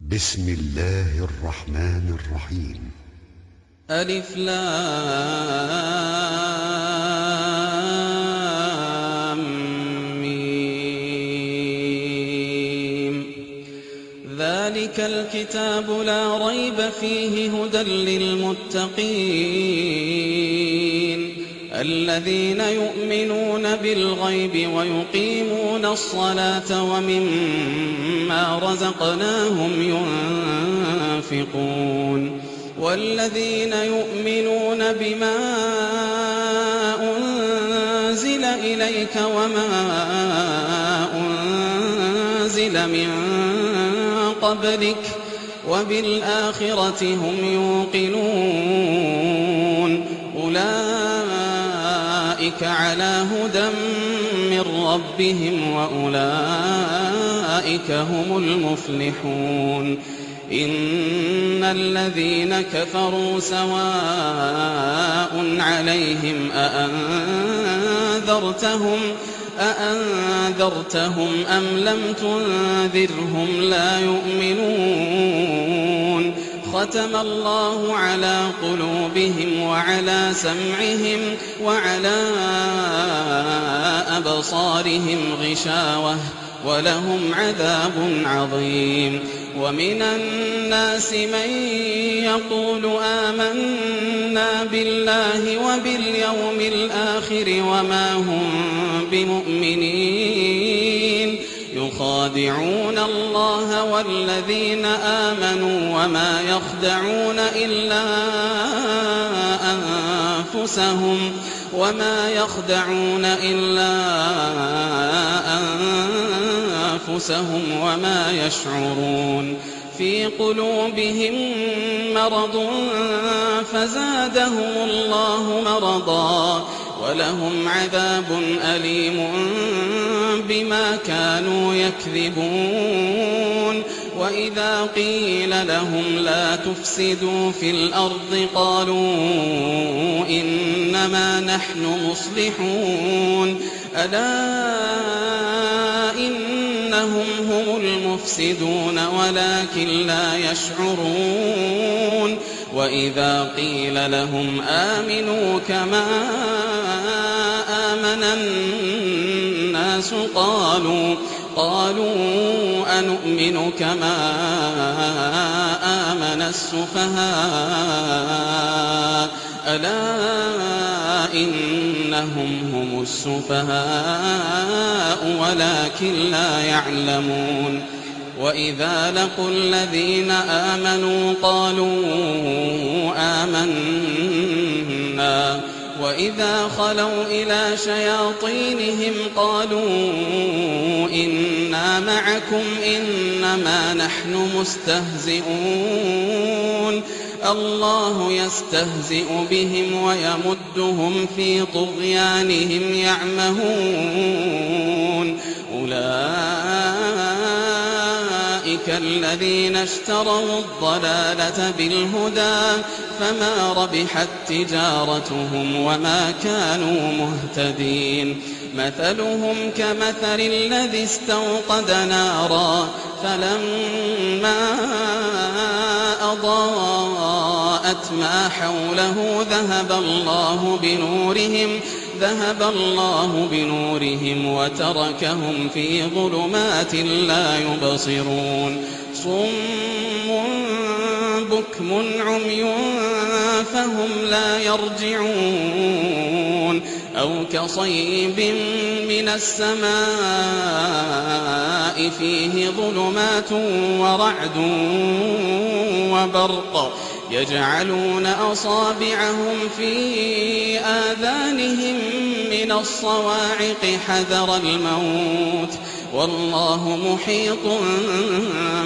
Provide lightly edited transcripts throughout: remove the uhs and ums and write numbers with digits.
بسم الله الرحمن الرحيم. ألف لام ميم. ذلك الكتاب لا ريب فيه هدى للمتقين الذين يؤمنون بالغيب ويقيمون الصلاة ومما رزقناهم ينفقون والذين يؤمنون بما أنزل إليك وما أنزل من قبلك وبالآخرة هم يوقنون أولئك على هدى من ربهم وأولئك هم المفلحون. إن الذين كفروا سواء عليهم أأنذرتهم أم لم تنذرهم لا يؤمنون. ختم الله على قلوبهم وعلى سمعهم وعلى أبصارهم غشاوة ولهم عذاب عظيم. ومن الناس من يقول آمنا بالله وباليوم الآخر وما هم بمؤمنين يخادعون الله والذين آمنوا وما يخدعون إلا أنفسهم وما يشعرون. في قلوبهم مرض فزادهم الله مرضا ولهم عذاب أليم بما كانوا يكذبون. وإذا قيل لهم لا تفسدوا في الأرض قالوا إنما نحن مصلحون ألا إنهم هم المفسدون ولكن لا يشعرون. وإذا قيل لهم آمنوا كما آمن الناس قالوا أنؤمن كما آمن السفهاء ألا إنهم هم السفهاء ولكن لا يعلمون. وإذا لقوا الذين آمنوا قالوا آمنا وإذا خلوا إلى شياطينهم قالوا إنا معكم إنما نحن مستهزئون. الله يستهزئ بهم ويمدهم في طغيانهم يعمهون. أولئك الذين اشتروا الضلالة بالهدى فما ربحت تجارتهم وما كانوا مهتدين. مثلهم كمثل الذي استوقد نارا فلما أضاءت ما حوله ذهب الله بنورهم وتركهم في ظلمات لا يبصرون. صم بكم عمي فهم لا يرجعون. أو كصيب من السماء فيه ظلمات ورعد وبرق يجعلون أصابعهم في آذانهم من الصواعق حذر الموت والله محيط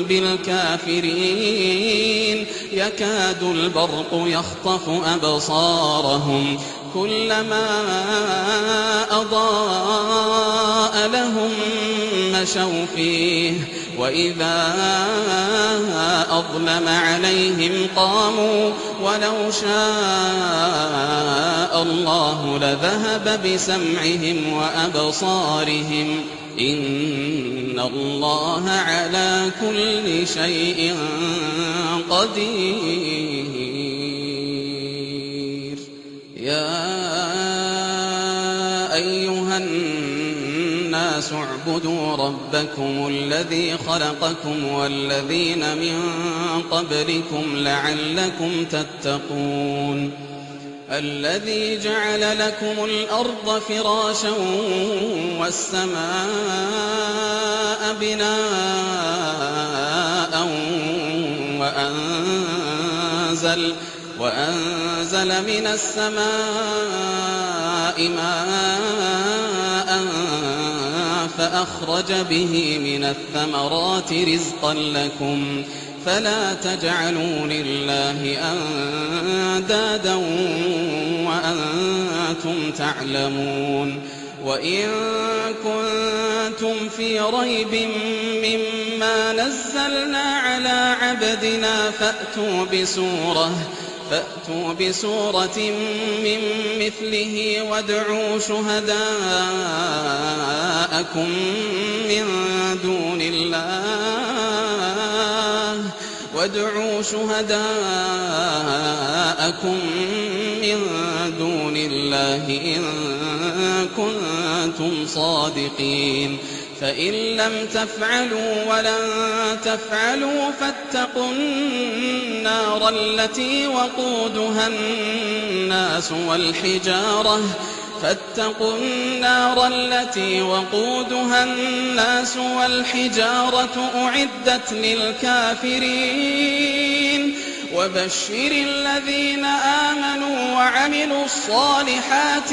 بالكافرين. يكاد البرق يخطف أبصارهم كلما أضاء لهم مشوا فيه وإذا أظلم عليهم قاموا ولو شاء الله لذهب بسمعهم وأبصارهم إن الله على كل شيء قدير. يا أيها الناس اعبدوا ربكم الذي خلقكم والذين من قبلكم لعلكم تتقون الذي جعل لكم الأرض فراشا والسماء بناء وأنزل من السماء ماء فأخرج به من الثمرات رزقا لكم فلا تجعلوا لله أندادا وأنتم تعلمون. وإن كنتم في ريب مما نزلنا على عبدنا فأتوا بسورة من مثله وادعوا شهداءكم من دون الله إن كنتم صادقين. فإن لم تفعلوا ولن تفعلوا فاتقوا النار التي وقودها الناس والحجارة أعدت للكافرين. وبشر الذين آمنوا وعملوا الصالحات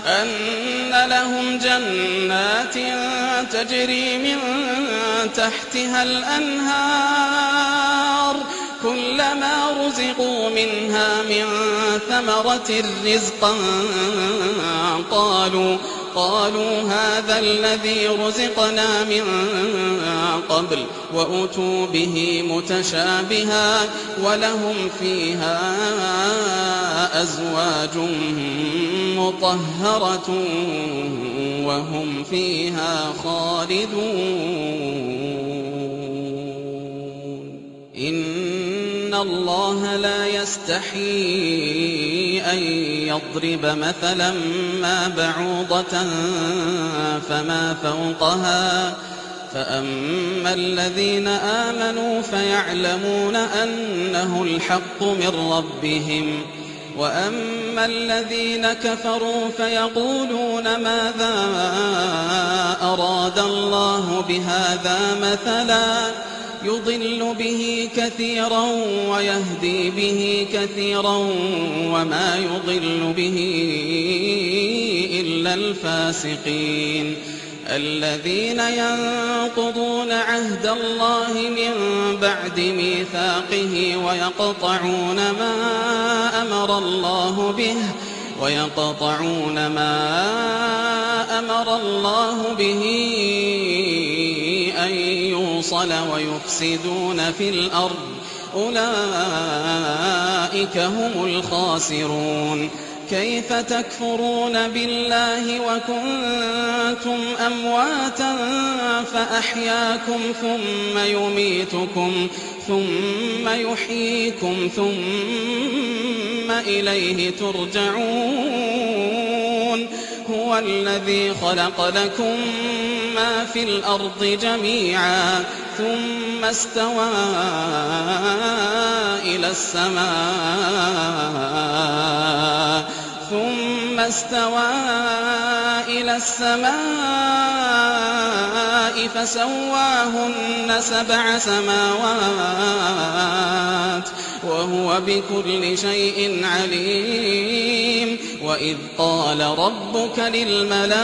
أن لهم جنات تجري من تحتها الأنهار كلما رزقوا منها من ثمرة رزقا قالوا هذا الذي رزقنا من قبل وأتوا به متشابها ولهم فيها أزواج مطهرة وهم فيها خالدون. إن الله لا يستحيي أن يضرب مثلا ما بعوضة فما فوقها فأما الذين آمنوا فيعلمون أنه الحق من ربهم وأما الذين كفروا فيقولون ماذا أراد الله بهذا مثلا يضل به كثيرا ويهدي به كثيرا وما يضل به إلا الفاسقين الذين ينقضون عهد الله من بعد ميثاقه ويقطعون ما أمر الله به أن يوصل ويفسدون في الأرض أولئك هم الخاسرون. كيف تكفرون بالله وكنتم أمواتا فأحياكم ثم يميتكم ثم يحييكم ثم إليه ترجعون. هو الذي خلق لكم ما في الأرض جميعا ثم استوى إلى السماء فسواهن 7 سماوات وهو بكل شيء عليم. وإذ قال ربك للملائكة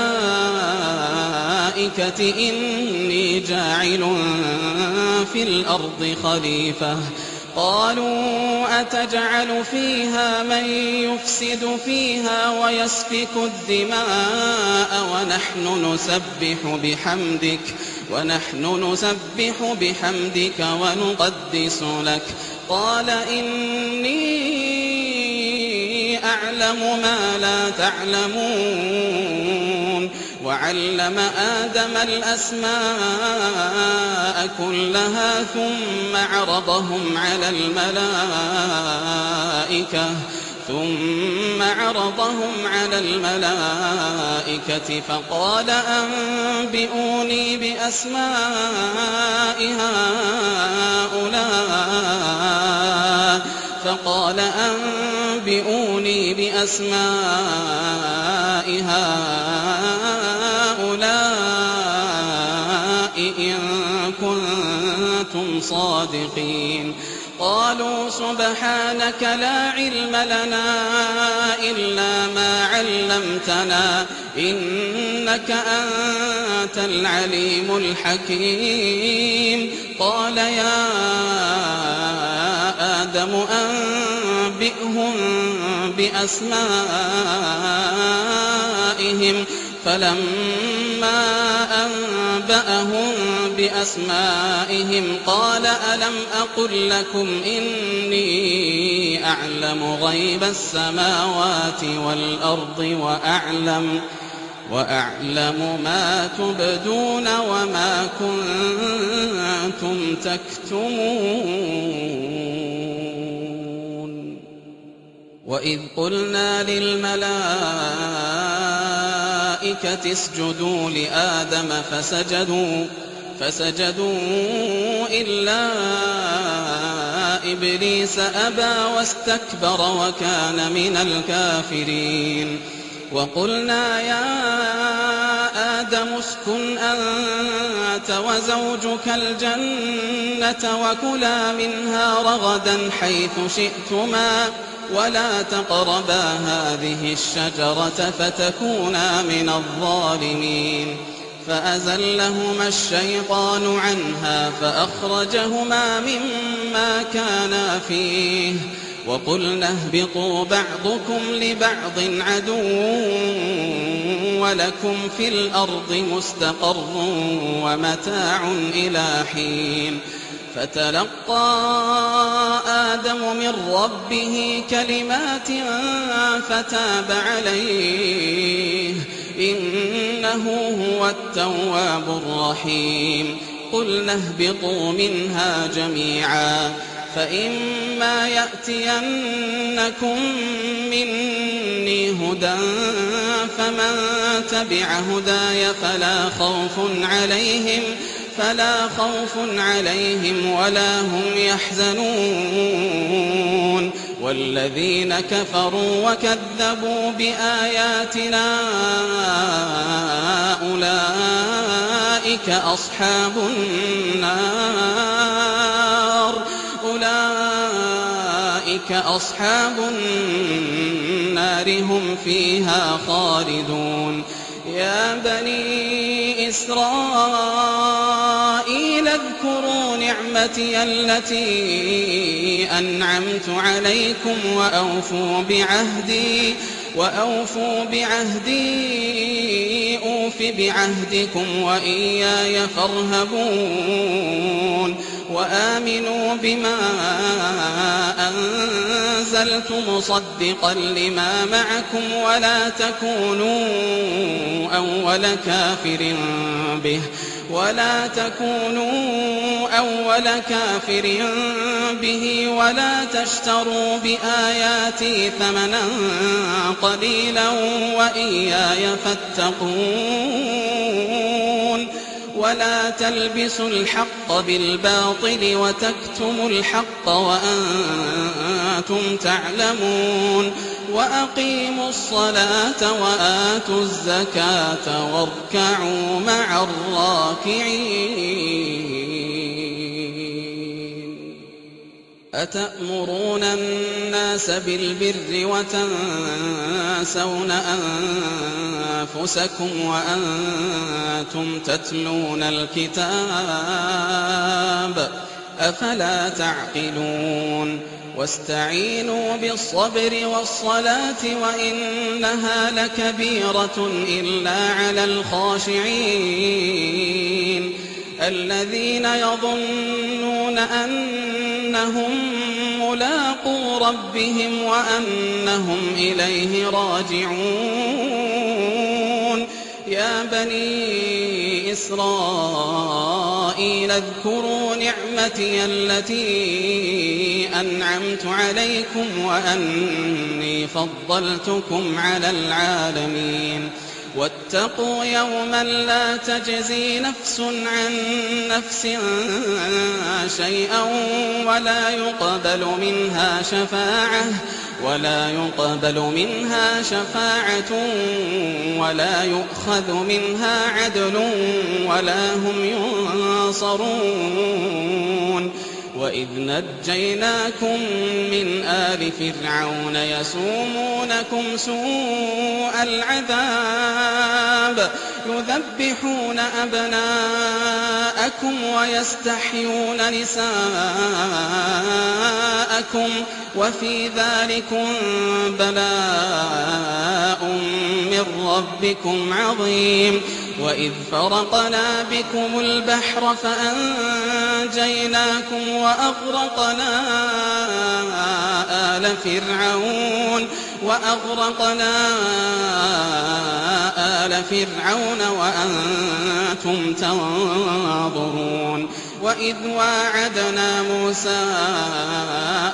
إني جاعل في الأرض خليفة قالوا أتجعل فيها من يفسد فيها ويسفك الدماء ونحن نسبح بحمدك ونقدس لك قال إني أعلم ما لا تعلمون وعلم آدم الأسماء كلها ثم عرضهم على الملائكة فقال أنبئوني بأسماء هؤلاء إن كنتم صادقين قالوا سبحانك لا علم لنا إلا ما علمتنا إنك أنت العليم الحكيم قال يا آدم أنبئهم بأسمائهم فلما أنبأهم بأسمائهم قال ألم أقل لكم إني أعلم غيب السماوات والأرض وأعلم ما تبدون وما كنتم تكتمون وإذ قلنا للملائكة اسجدوا لآدم فسجدوا إلا إبليس أبى واستكبر وكان من الكافرين وقلنا يا آدم اسكن أنت وزوجك الجنة وكلا منها رغدا حيث شئتما ولا تقربا هذه الشجرة فتكونا من الظالمين فأزلهما الشيطان عنها فأخرجهما مما كانا فيه وقلنا اهبطوا بعضكم لبعض عدو ولكم في الأرض مستقر ومتاع إلى حين فتلقى آدم من ربه كلمات فتاب عليه إنه هو التواب الرحيم قلنا اهبطوا منها جميعا فإما يأتينكم مني هدى فمن تبع هداي فلا خوف عليهم ولا هم يحزنون والذين كفروا وكذبوا بآياتنا أولئك أصحاب النار هم فيها خالدون يا بني إسرائيل اذكروا نعمتي التي أنعمت عليكم وأوفوا بعهدي أوف بعهدكم وإياي فارهبون وآمنوا بما أنزلت مصدقا لما معكم ولا تكونوا أول كافر به ولا تشتروا بآياتي ثمنا قليلا وإياي فاتقون ولا تلبسوا الحق بالباطل وتكتموا الحق وأنتم تعلمون وأقيموا الصلاة وآتوا الزكاة واركعوا مع الراكعين أتأمرون الناس بالبر وتنسون أنفسكم وأنتم تتلون الكتاب أفلا تعقلون واستعينوا بالصبر والصلاة وإنها لكبيرة إلا على الخاشعين الذين يظنون أنهم ملاقو ربهم وأنهم إليه راجعون يا بني إسرائيل اذكروا نعمتي التي أنعمت عليكم وأني فضلتكم على العالمين واتقوا يوما لا تجزي نفس عن نفس شيئا ولا يقبل منها شفاعة ولا يؤخذ منها عدل ولا هم ينصرون وإذ نجيناكم من آل فرعون يسومونكم سوء العذاب يذبحون أبناءكم ويستحيون نساءكم وفي ذلكم بلاء من ربكم عظيم وإذ فرقنا بكم البحر فأنجيناكم وأغرقنا آل فرعون وأنتم تنظرون وإذ واعدنا موسى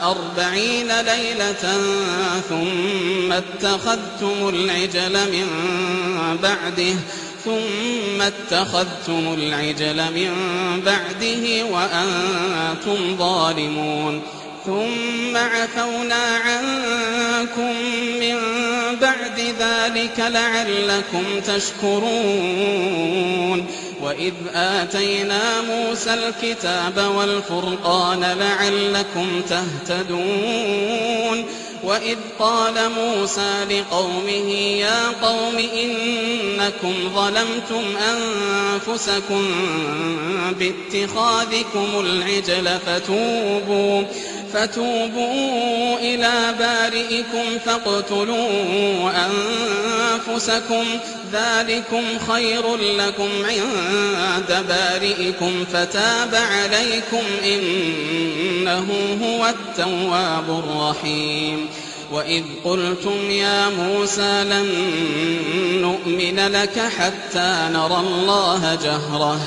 40 ليلة ثم اتخذتم العجل من بعده وأنتم ظالمون ثم عفونا عنكم من بعد ذلك لعلكم تشكرون وإذ آتينا موسى الكتاب والفرقان لعلكم تهتدون وإذ قال موسى لقومه يا قوم إنكم ظلمتم أنفسكم باتخاذكم العجل فتوبوا إلى بارئكم فاقتلوا أنفسكم ذلكم خير لكم عند بارئكم فتاب عليكم إنه هو التواب الرحيم وإذ قلتم يا موسى لن نؤمن لك حتى نرى الله جهرة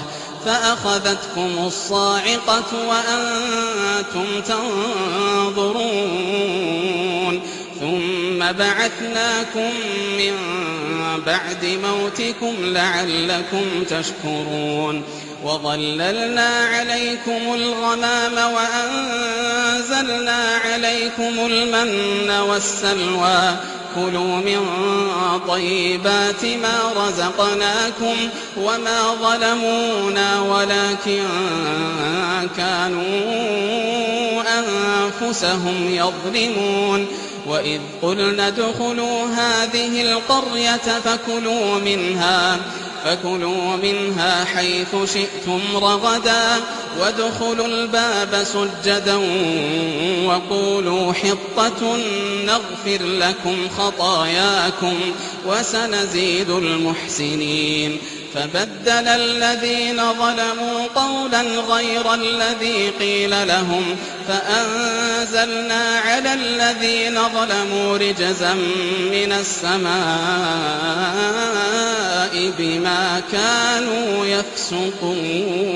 فأخذتكم الصاعقة وأنتم تنظرون ثم بعثناكم من بعد موتكم لعلكم تشكرون وظللنا عليكم الغمام وأنزلنا عليكم المن والسلوى كلوا من طيبات ما رزقناكم وما ظلمونا ولكن كانوا أنفسهم يظلمون وإذ قلنا ادخلوا هذه القرية فكلوا منها حيث شئتم رغدا وادخلوا الباب سجدا وقولوا حطة نغفر لكم خطاياكم وسنزيد المحسنين فبدل الذين ظلموا قولا غير الذي قيل لهم فأنزلنا على الذين ظلموا رجزا من السماء بما كانوا يفسقون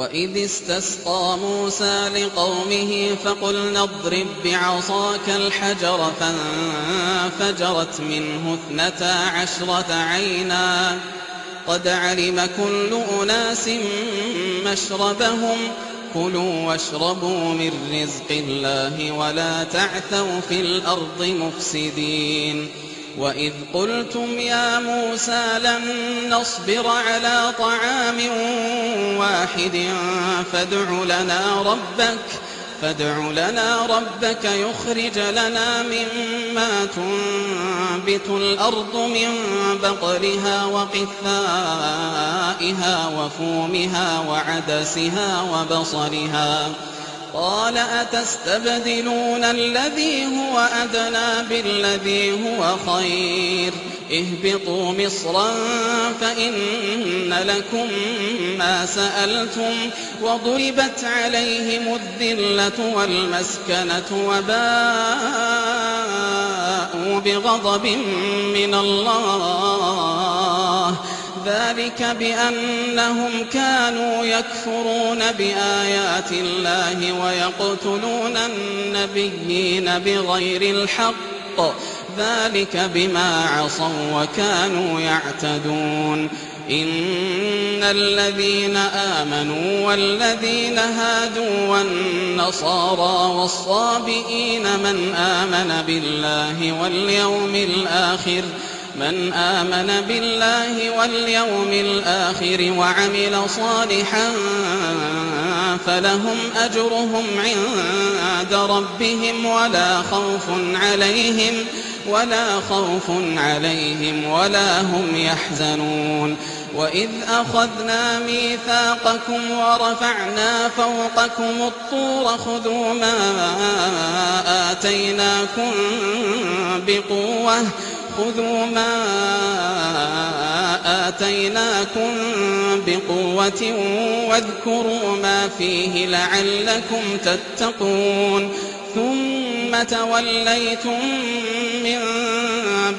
وإذ استسقى موسى لقومه فقلنا اضرب بعصاك الحجر فانفجرت منه 12 عينا قد علم كل أناس مشربهم كلوا واشربوا من رزق الله ولا تعثوا في الأرض مفسدين وإذ قلتم يا موسى لن نصبر على طعام واحد فادع لنا ربك يخرج لنا مما تنبت الأرض من بقلها وقثائها وفومها وعدسها وبصلها قال أتستبدلون الذي هو أدنى بالذي هو خير اهبطوا مصرا فإن لكم ما سألتم وضربت عليهم الذلة والمسكنة وباءوا بغضب من الله ذلك بأنهم كانوا يكفرون بآيات الله ويقتلون النبيين بغير الحق ذلك بما عصوا وكانوا يعتدون إن الذين آمنوا والذين هادوا والنصارى والصابئين من آمن بالله واليوم الآخر وعمل صالحا فلهم أجرهم عند ربهم ولا خوف عليهم ولا هم يحزنون وإذ أخذنا ميثاقكم ورفعنا فوقكم الطور خذوا ما آتيناكم بقوة واذكروا ما فيه لعلكم تتقون ثم توليتم من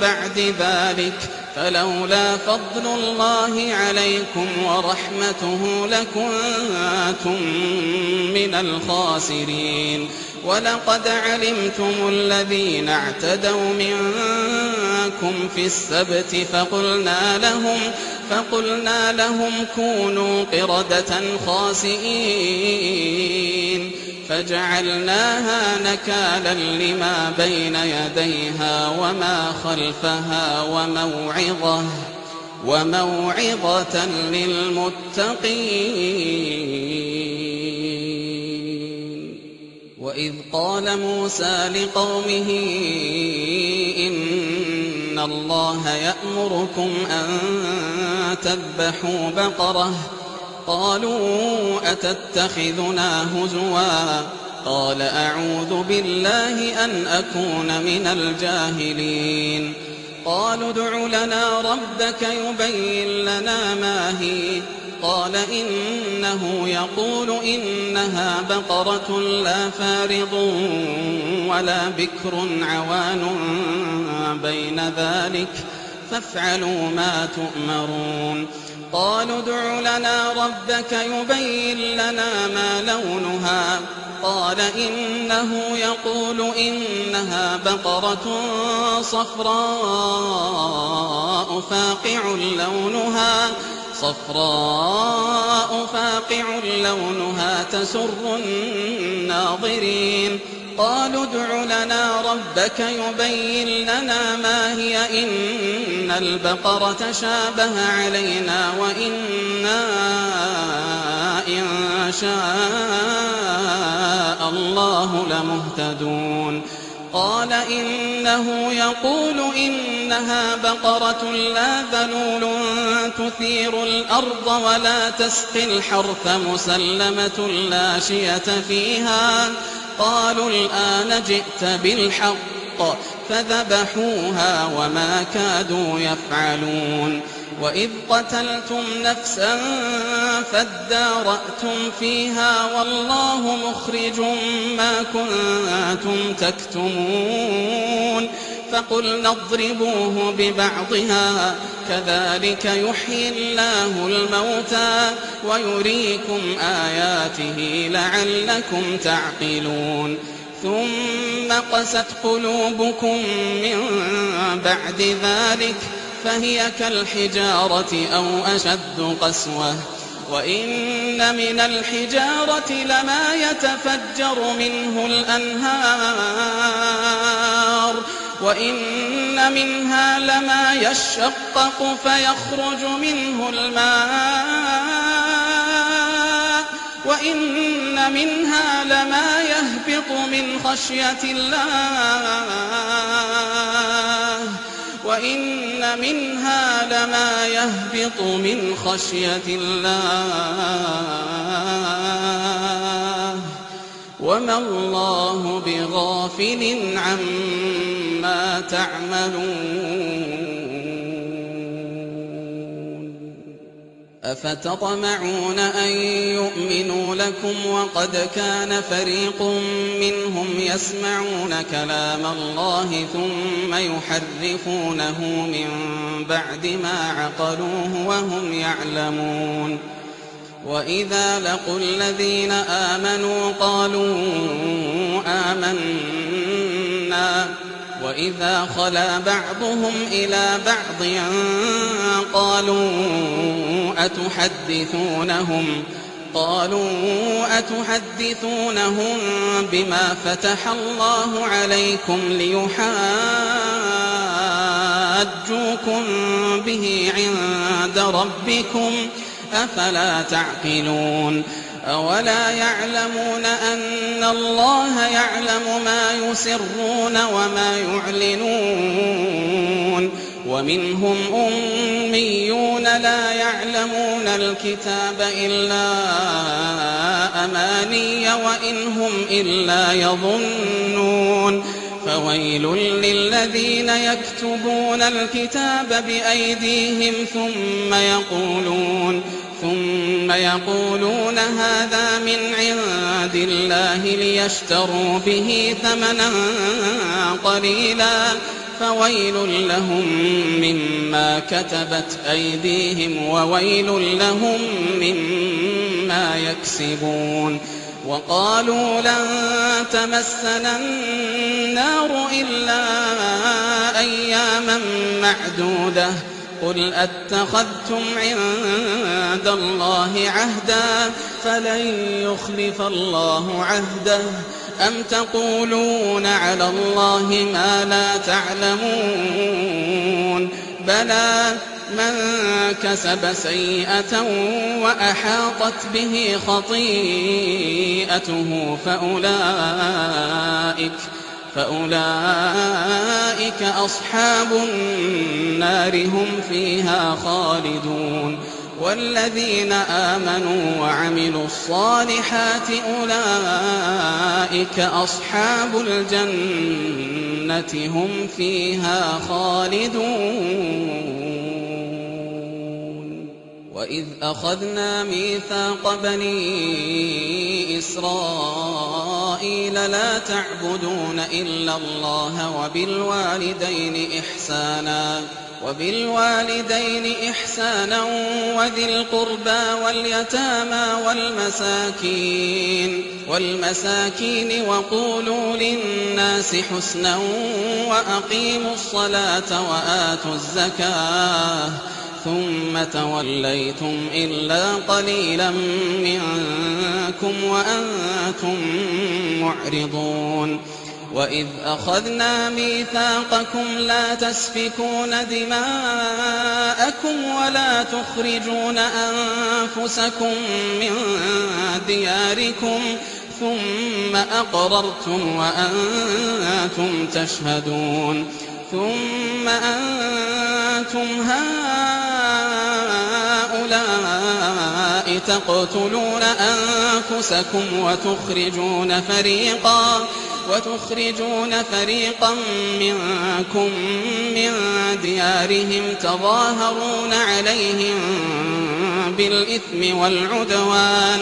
بعد ذلك فلولا فضل الله عليكم ورحمته لكنتم من الخاسرين ولقد علمتم الذين اعتدوا منكم في السبت فقلنا لهم كونوا قردة خاسئين فجعلناها نكالا لما بين يديها وما خلفها وموعظة للمتقين وإذ قال موسى لقومه إن الله يأمركم أن تذبحوا بقرة قالوا أتتخذنا هزوا قال أعوذ بالله أن أكون من الجاهلين قالوا ادع لنا ربك يبين لنا ما هي قال إنه يقول إنها بقرة لا فارض ولا بكر عوان بين ذلك فافعلوا ما تؤمرون قالوا ادع لنا ربك يبين لنا ما لونها قال إنه يقول إنها بقرة صفراء فاقع لونها تسر الناظرين قالوا ادع لنا ربك يبين لنا ما هي إن البقرة شابه علينا وإنا إن شاء الله لمهتدون قال إنه يقول إنها بقرة لا ذلول تثير الأرض ولا تسقي الحرث مسلمة لا شية فيها قالوا الآن جئت بالحق فذبحوها وما كادوا يفعلون وإذ قتلتم نفسا فادارأتم فيها والله مخرج ما كنتم تكتمون فقلنا اضربوه ببعضها كذلك يحيي الله الموتى ويريكم آياته لعلكم تعقلون ثم قست قلوبكم من بعد ذلك فهي كالحجارة أو أشد قسوة وإن من الحجارة لما يتفجر منه الأنهار وإن منها لما يشقق فيخرج منه الماء وإن منها لما يهبط من خشية الله وإن منها لما يهبط من خشية الله وما الله بغافل عما تعملون أفتطمعون أن يؤمنوا لكم وقد كان فريق منهم يسمعون كلام الله ثم يحرفونه من بعد ما عقلوه وهم يعلمون وإذا لقوا الذين آمنوا قالوا آمنا وإذا خلا بعضهم إلى بعض قالوا أتحدثونهم بما فتح الله عليكم ليحاجوكم به عند ربكم أفلا تعقلون أولا يعلمون أن الله يعلم ما يسرون وما يعلنون ومنهم أميون لا يعلمون الكتاب إلا أماني وإن هم إلا يظنون فويل للذين يكتبون الكتاب بأيديهم ثم يقولون هذا من عند الله ليشتروا به ثمنا قليلا فويل لهم مما كتبت أيديهم وويل لهم مما يكسبون وقالوا لن تمسنا النار إلا أياما معدودة قل أتخذتم عند الله عهدا فلن يخلف الله عهده أم تقولون على الله ما لا تعلمون بلى من كسب سيئة وأحاطت به خطيئته فأولئك أصحاب النار هم فيها خالدون والذين آمنوا وعملوا الصالحات أولئك أصحاب الجنة هم فيها خالدون وإذ أخذنا ميثاق بني إسرائيل لا تعبدون إلا الله وبالوالدين إحسانا وذي القربى واليتامى والمساكين وقولوا للناس حسنا وأقيموا الصلاة وآتوا الزكاة ثم توليتم إلا قليلا منكم وأنتم معرضون وإذ أخذنا ميثاقكم لا تسفكون دماءكم ولا تخرجون أنفسكم من دياركم ثم أقررتم وأنتم تشهدون ثم أنتم هؤلاء تقتلون أنفسكم وتخرجون فريقا منكم من ديارهم تظاهرون عليهم بالإثم والعدوان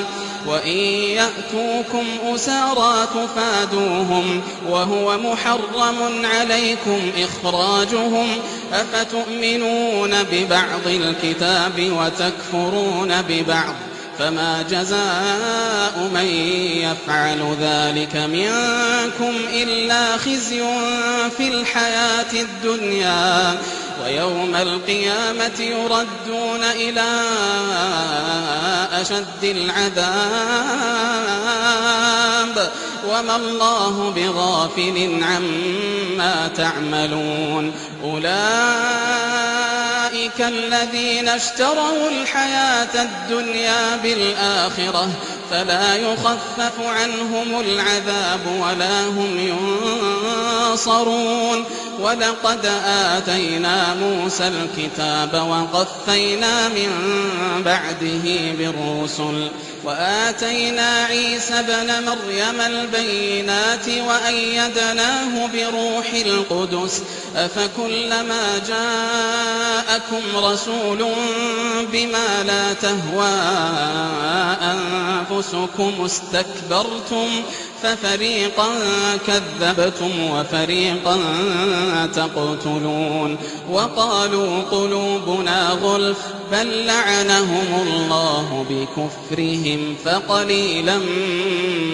وإن يأتوكم أسارى تفادوهم وهو محرم عليكم إخراجهم أفتؤمنون ببعض الكتاب وتكفرون ببعض فما جزاء من يفعل ذلك منكم إلا خزي في الحياة الدنيا ويوم القيامة يردون إلى أشد العذاب وما الله بغافل عما تعملون أولئك أولئك الذين اشتروا الحياة الدنيا بالآخرة فلا يخفف عنهم العذاب ولا هم ينصرون. ولقد آتينا موسى الكتاب وقفينا من بعده بالرسل وآتينا عيسى ابن مريم البينات وأيدناه بروح القدس أفكلما جاءكم رسول بما لا تهوى أنفسكم استكبرتم ففريقا كذبتم وفريقا تقتلون. وقالوا قلوبنا غلف بل لعنهم الله بكفرهم فقليلا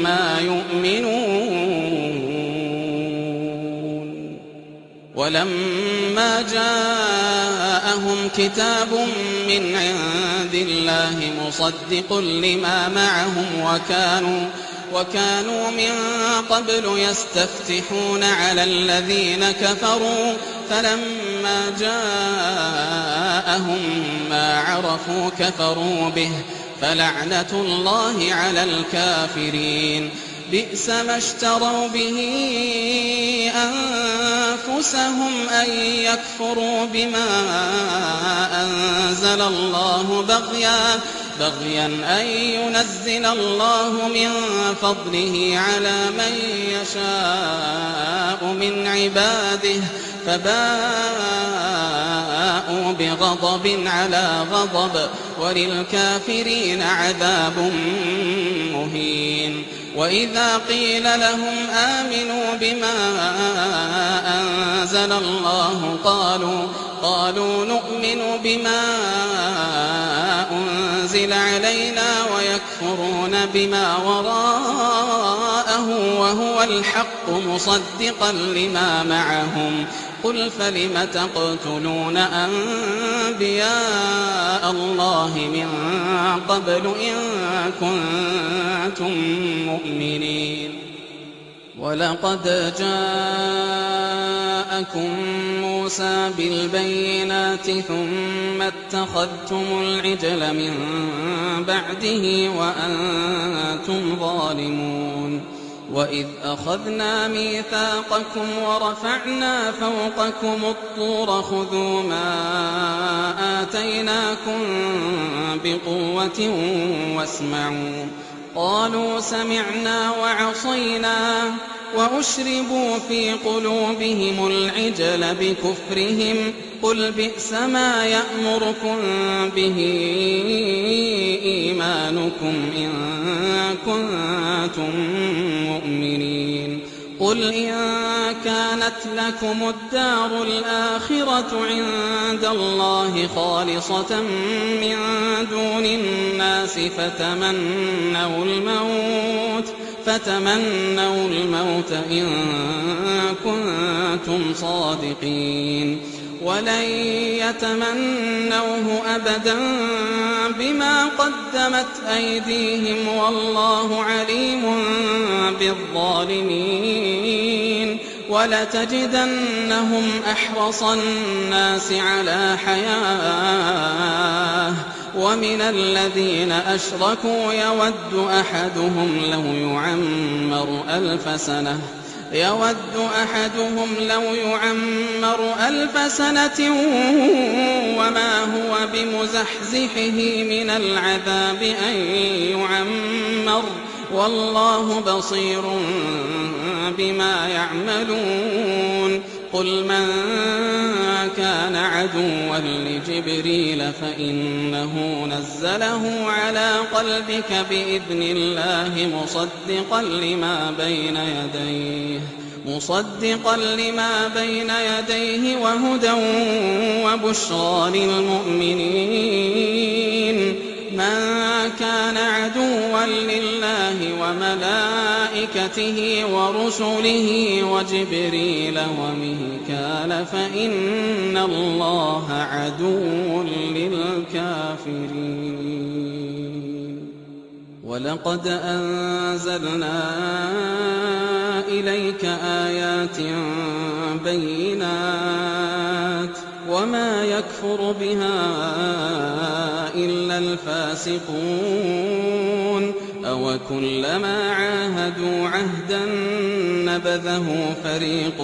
ما يؤمنون. ولما جاءهم كتاب من عند الله مصدق لما معهم وكانوا من قبل يستفتحون على الذين كفروا فلما جاءهم ما عرفوا كفروا به فلعنة الله على الكافرين. بئس ما اشتروا به أنفسهم أن يكفروا بما أنزل الله بغيا أن ينزل الله من فضله على من يشاء من عباده فباءوا بغضب على غضب وللكافرين عذاب مهين. وإذا قيل لهم آمنوا بما أنزل الله قالوا نؤمن بما أنزل علينا ويكفرون بما وراءه وهو الحق مصدقا لما معهم. قل فلم تقتلون أنبياء الله من قبل إن كنتم مؤمنين. ولقد جاءكم موسى بالبينات ثم اتخذتم العجل من بعده وأنتم ظالمون. وإذ أخذنا ميثاقكم ورفعنا فوقكم الطور خذوا ما آتيناكم بقوة واسمعوا قالوا سمعنا وعصينا وأشربوا في قلوبهم العجل بكفرهم قل بئس ما يأمركم به إيمانكم إن كنتم مؤمنين. قل إن كانت لكم الدار الآخرة عند الله خالصة من دون الناس فتمنوا الموت إن كنتم صادقين ولن يتمنوه أبدا بما قدمت أيديهم والله عليم بالظالمين. ولتجدنهم أحرص الناس على حياة ومن الذين أشركوا يود أحدهم لو يعمر ألف سنة وما هو بمزحزحه من العذاب أن يعمر والله بصير بما يعملون. قل من كان عدوا لجبريل فإنه نزله على قلبك بإذن الله مصدقا لما بين يديه وهدى وبشرى للمؤمنين. من كان عدوا لله وملائكته ورسله وجبريل وميكال فإن الله عدو للكافرين. ولقد أنزلنا إليك آيات بينات وما وما يكفر بها إلا الفاسقون أو كلما عاهدوا عهدا نبذه فريق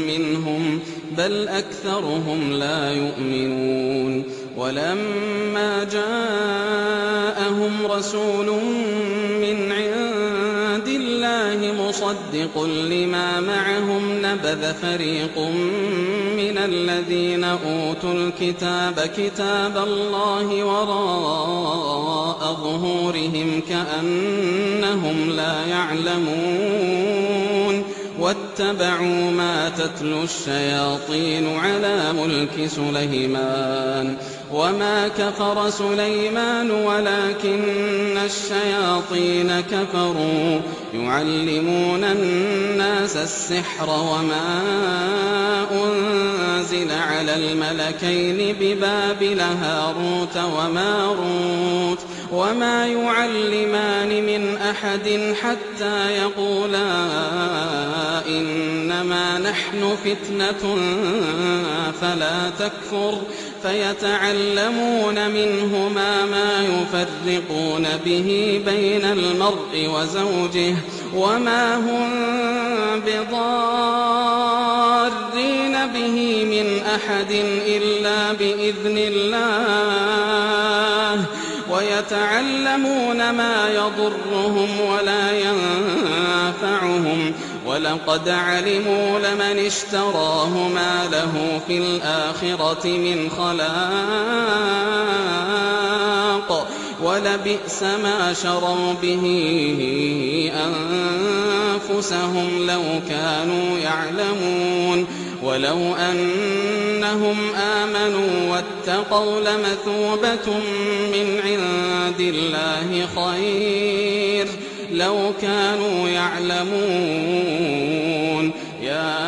منهم بل أكثرهم لا يؤمنون ولما جاءهم رسول من عند الله مصدق لما معهم نبذ فريق من الذين أوتوا الكتاب كتاب الله وراء ظهورهم كأنهم لا يعلمون واتبعوا ما تتلو الشياطين على ملك سليمان وما كفر سليمان ولكن الشياطين كفروا يعلمون الناس السحر وما أنزل على الملكين ببابل هاروت وماروت وما يعلمان من أحد حتى يقولا إنما نحن فتنة فلا تكفر فيتعلمون منهما ما يفرقون به بين المرء وزوجه وما هم بضارين به من أحد إلا بإذن الله ويتعلمون ما يضرهم ولا ينفعهم ولقد علموا لمن اشتراه ما له في الآخرة من خلاق ولبئس ما شروا به أنفسهم لو كانوا يعلمون ولو أنهم آمنوا واتقوا لمثوبة من عند الله خير لو كانوا يعلمون يا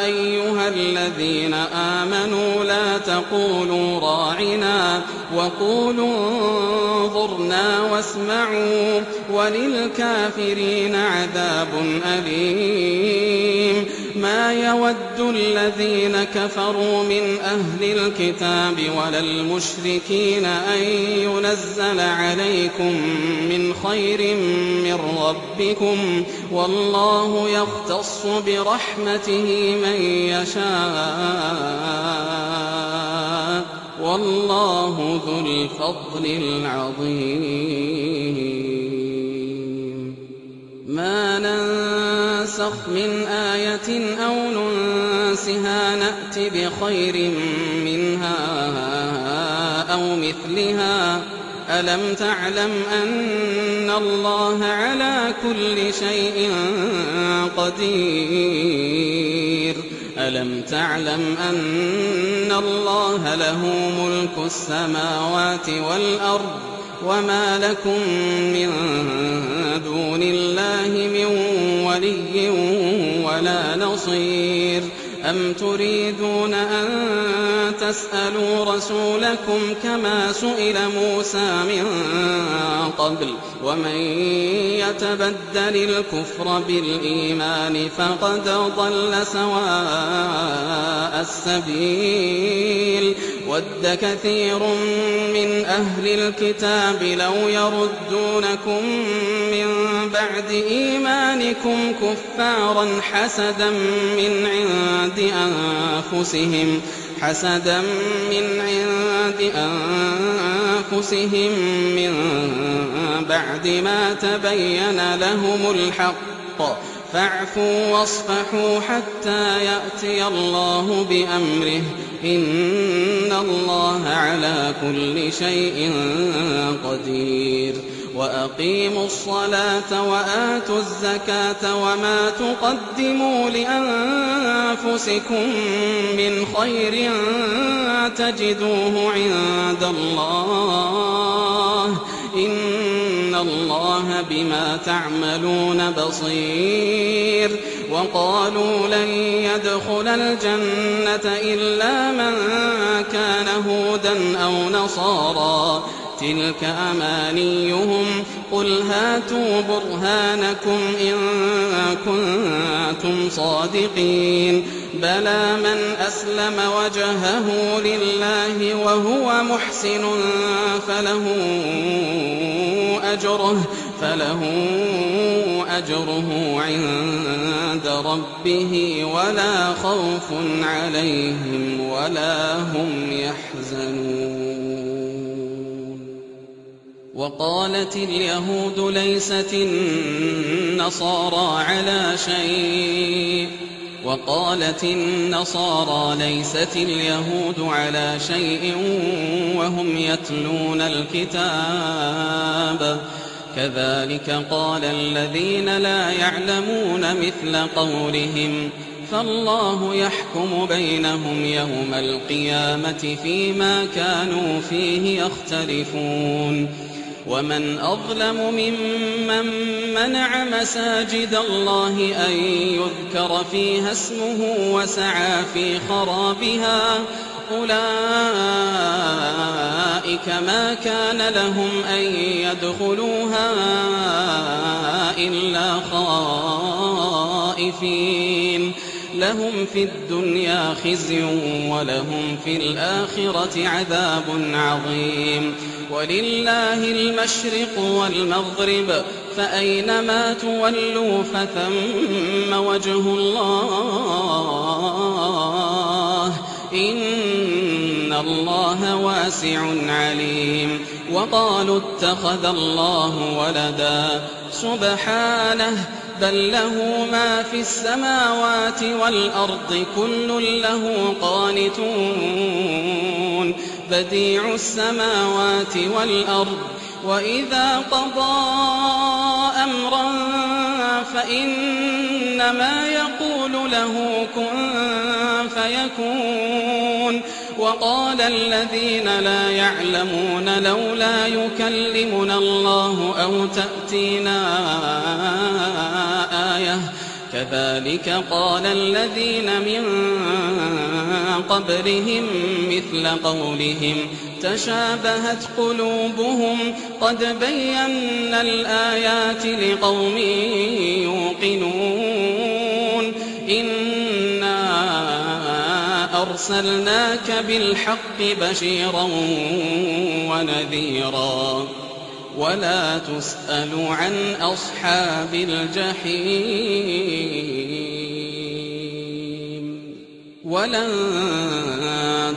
أيها الذين آمنوا لا تقولوا راعنا وقولوا انظرنا واسمعوا وللكافرين عذاب أليم ما يود الذين كفروا من أهل الكتاب ولا المشركين أن ينزل عليكم من خير من ربكم والله يختص برحمته من يشاء والله ذو الفضل العظيم ما ننسخ من آية أو ننسها نأت بخير منها أو مثلها ألم تعلم أن الله على كل شيء قدير ألم تعلم أن الله له ملك السماوات والأرض وما لكم من دون الله من ولي ولا نصير أم تريدون أن تسألوا رسولكم كما سئل موسى من قبل ومن يتبدل الكفر بالإيمان فقد ضل سواء السبيل ود كثير من أهل الكتاب لو يردونكم من بعد إيمانكم كفارا حسدا من عند أنفسهم من بعد ما تبين لهم الحق فاعفوا واصفحوا حتى يأتي الله بأمره إن الله على كل شيء قدير وأقيموا الصلاة وآتوا الزكاة وما تقدموا لأنفسكم من خير تجدوه عند الله إن الله بما تعملون بصير وقالوا لن يدخل الجنة إلا من كان هودا أو نصارى تلك أمانيهم قل هاتوا برهانكم إن كنتم صادقين بلى من أسلم وجهه لله وهو محسن فله أجره عند ربه ولا خوف عليهم ولا هم يحزنون. وقالت اليهود ليست النصارى على شيء وقالت النصارى ليست اليهود على شيء وهم يتلون الكتاب كذلك قال الذين لا يعلمون مثل قولهم فالله يحكم بينهم يوم القيامة فيما كانوا فيه يختلفون. ومن أظلم ممن منع مساجد الله أن يذكر فيها اسمه وسعى في خرابها أولئك ما كان لهم أن يدخلوها إلا خائفين لهم في الدنيا خزي ولهم في الآخرة عذاب عظيم. ولله المشرق والمغرب فأينما تولوا فثم وجه الله إن الله واسع عليم. وقالوا اتخذ الله ولدا سبحانه بل له ما في السماوات والأرض كل له قانتون بديع السماوات والأرض وإذا قضى أمرا فإنما يقول له كن فيكون. وقال الذين لا يعلمون لولا يكلمنا الله أو تأتينا آية كذلك قال الذين من قبلهم مثل قولهم تشابهت قلوبهم قد بينا الآيات لقوم يوقنون إنا أرسلناك بالحق بشيرا ونذيرا ولا تسأل عن أصحاب الجحيم. ولن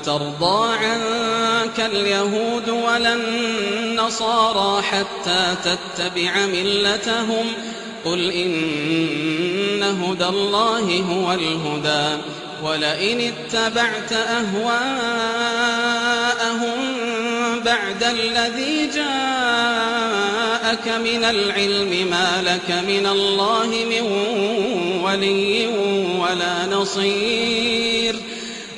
ترضى عنك اليهود ولا النصارى حتى تتبع ملتهم قل إن هدى الله هو الهدى ولئن اتبعت أهواءهم بعد الذي جاءك من العلم ما لك من الله من ولي ولا نصير.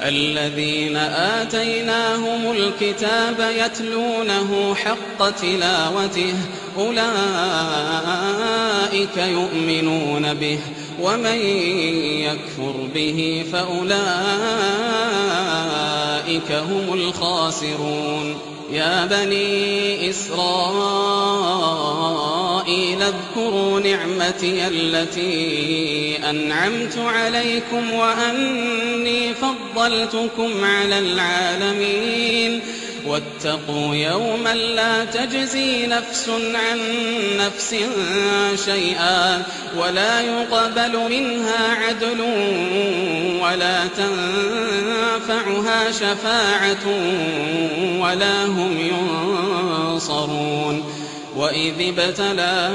الذين آتيناهم الكتاب يتلونه حق تلاوته أولئك يؤمنون به ومن يكفر به فأولئك هم الخاسرون. يا بني إسرائيل اذكروا نعمتي التي أنعمت عليكم وأني فضلتكم على العالمين. واتقوا يوما لا تجزي نفس عن نفس شيئا ولا يقبل منها عدل ولا تنفعها شفاعة ولا هم ينصرون. وإذ ابتلى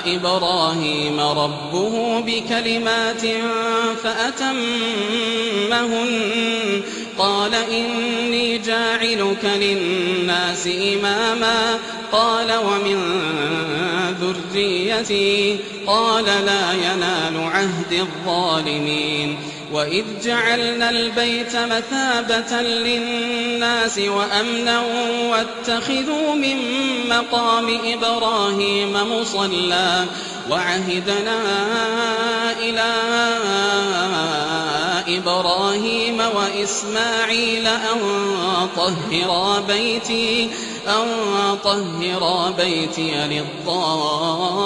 إبراهيم ربه بكلمات فأتمهن قال إني جاعلك للناس إماما قال ومن ذريتي قال لا ينال عهد الظالمين. وإذ جعلنا البيت مثابة للناس وأمنا واتخذوا من مقام إبراهيم مصلى وعهدنا إلى إبراهيم وإسماعيل أن طهرا بيتي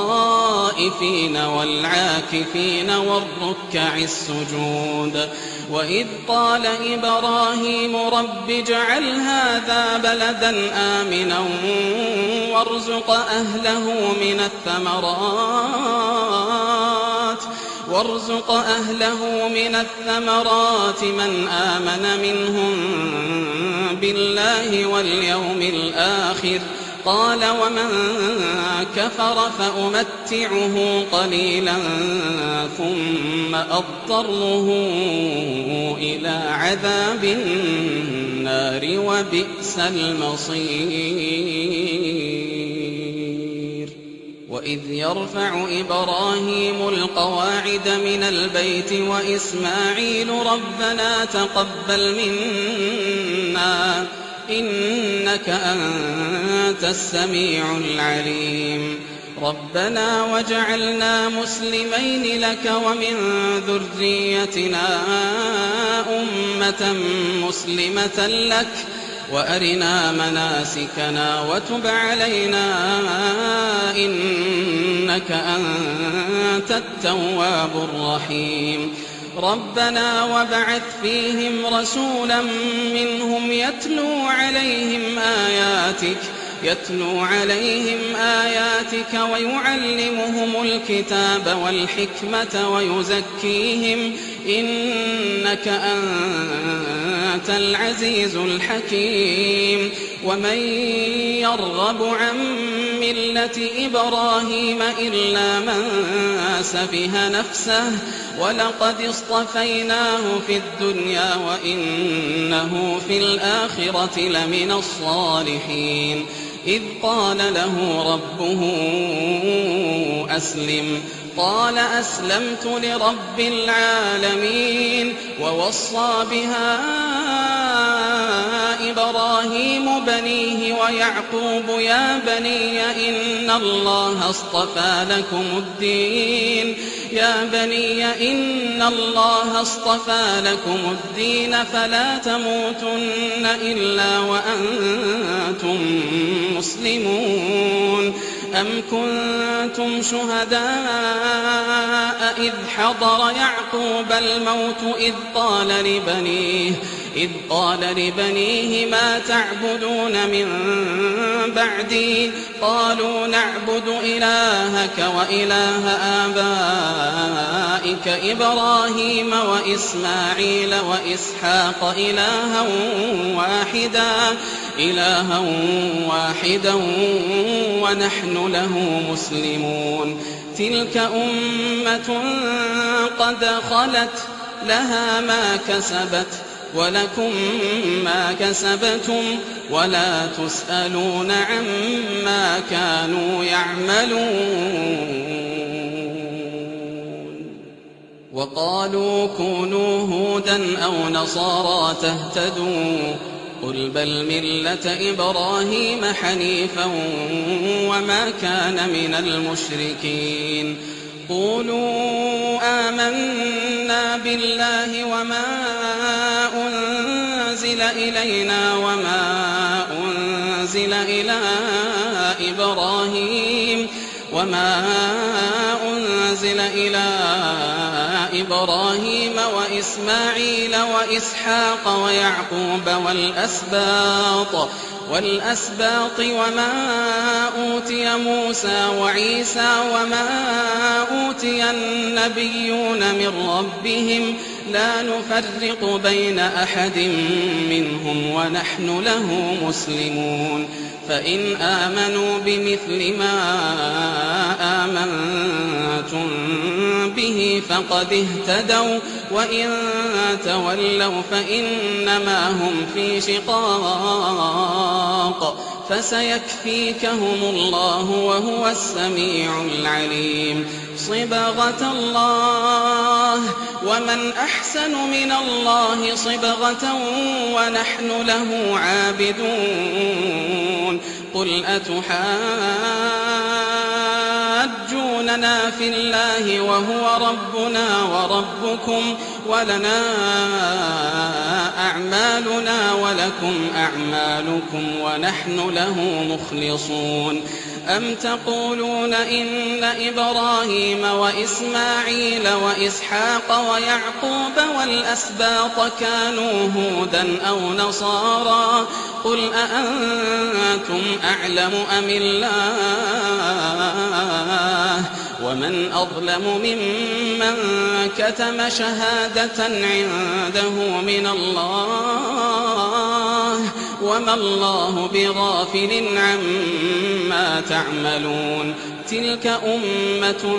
للطائفين والعاكفين والركع السجود. وإذ قال إبراهيم رب اجعل هذا بلدا آمنا وارزق أهله من الثمرات من آمن منهم بالله واليوم الآخر قال ومن كفر فأمتعه قليلا ثم أضطره إلى عذاب النار وبئس المصير. وإذ يرفع إبراهيم القواعد من البيت وإسماعيل ربنا تقبل منا إنك أنت السميع العليم. ربنا واجعلنا مسلمين لك ومن ذريتنا أمة مسلمة لك وأرنا مناسكنا وتب علينا إنك أنت التواب الرحيم. ربنا وابعث فيهم رسولا منهم يتلو عليهم آياتك ويعلمهم الكتاب والحكمة ويزكيهم إنك أنت العزيز الحكيم. ومن يرغب عن ملة إبراهيم إلا من سفه نفسه ولقد اصطفيناه في الدنيا وإنه في الآخرة لمن الصالحين. إذ قال له ربه أسلم قال أسلمت لرب العالمين. ووصى بها إبراهيم بنيه ويعقوب يا بني إن الله اصطفى لكم الدين فلا تموتن إلا وأنتم مسلمون. أم كنتم شهداء إذ حضر يعقوب الموت إذ قال لبنيه ما تعبدون من بعدي قالوا نعبد إلهك وإله آبائك إبراهيم وإسماعيل وإسحاق إلها واحدا ونحن له مسلمون. تلك أمة قد خلت لها ما كسبت ولكم ما كسبتم ولا تسألون عما كانوا يعملون. وقالوا كونوا هودا أو نصارى تهتدوا قل بل ملة إبراهيم حنيفا وما كان من المشركين. قولوا آمنا بالله وما أنزل إلينا وما أنزل إلى إبراهيم وإسماعيل وإسحاق ويعقوب والأسباط وما أوتي موسى وعيسى وما أوتي النبيون من ربهم لا نفرق بين أحد منهم ونحن له مسلمون. فإن آمنوا بمثل ما آمنتم به فقد اهتدوا وإن تولوا فإنما هم في شقاق فسيكفيكهم الله وهو السميع العليم. صبغة الله ومن أحسن من الله صبغة ونحن له عابدون. قل أتحاجوننا في الله وهو ربنا وربكم ولنا أعمالنا ولكم أعمالكم ونحن له مخلصون أم تقولون إن إبراهيم وإسماعيل وإسحاق ويعقوب والأسباط كانوا هودا أو نصارى قل أأنتم أعلم أم الله ومن أظلم ممن كتم شهادة عنده من الله وما الله بغافل عما تعملون تلك أمة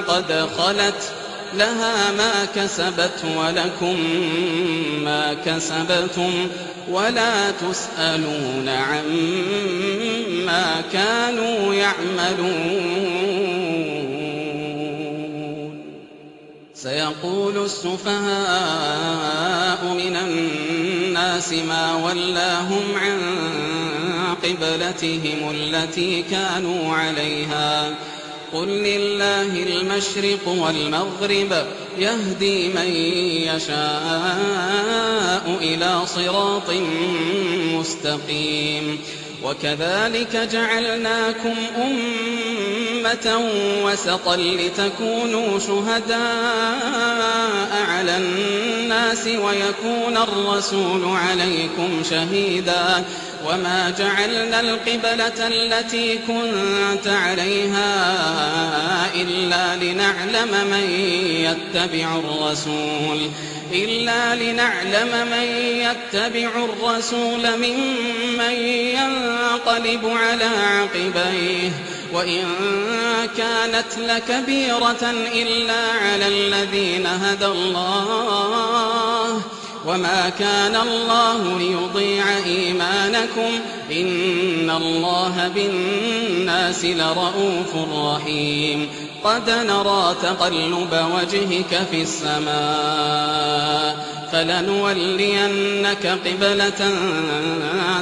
قد خلت لها ما كسبت ولكم ما كسبتم ولا تسألون عما كانوا يعملون سيقول السفهاء من الناس ما ولاهم عن قبلتهم التي كانوا عليها قل لله المشرق والمغرب يهدي من يشاء إلى صراط مستقيم وكذلك جعلناكم أمة وسطا لتكونوا شهداء على الناس ويكون الرسول عليكم شهيدا وما جعلنا القبلة التي كنت عليها إلا لنعلم من يتبع الرسول ممن ينقلب على عقبيه وإن كانت لكبيرة إلا على الذين هدى الله وما كان الله ليضيع إيمانكم إن الله بالناس لرؤوف رحيم قد نرى تقلب وجهك في السماء فلنولينك قبلة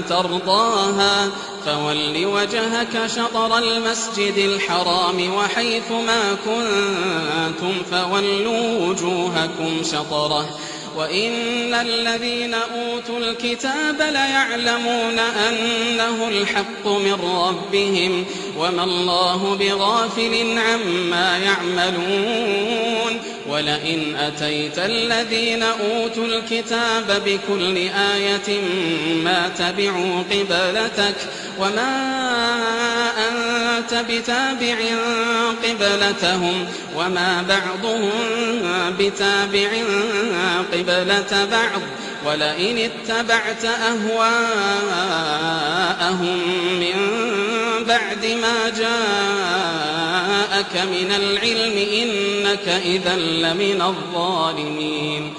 ترضاها فول وجهك شطر المسجد الحرام وحيث ما كنتم فولوا وجوهكم شطره وإن الذين أوتوا الكتاب ليعلمون أنه الحق من ربهم وما الله بغافل عما يعملون ولئن أتيت الذين أوتوا الكتاب بكل آية ما تبعوا قبلتك وما أنت بتابع قبلتهم وما بعضهم بتابع قبلة بعض ولئن اتبعت أهواءهم من بعد ما جاءك من العلم إنك إذا لمن الظالمين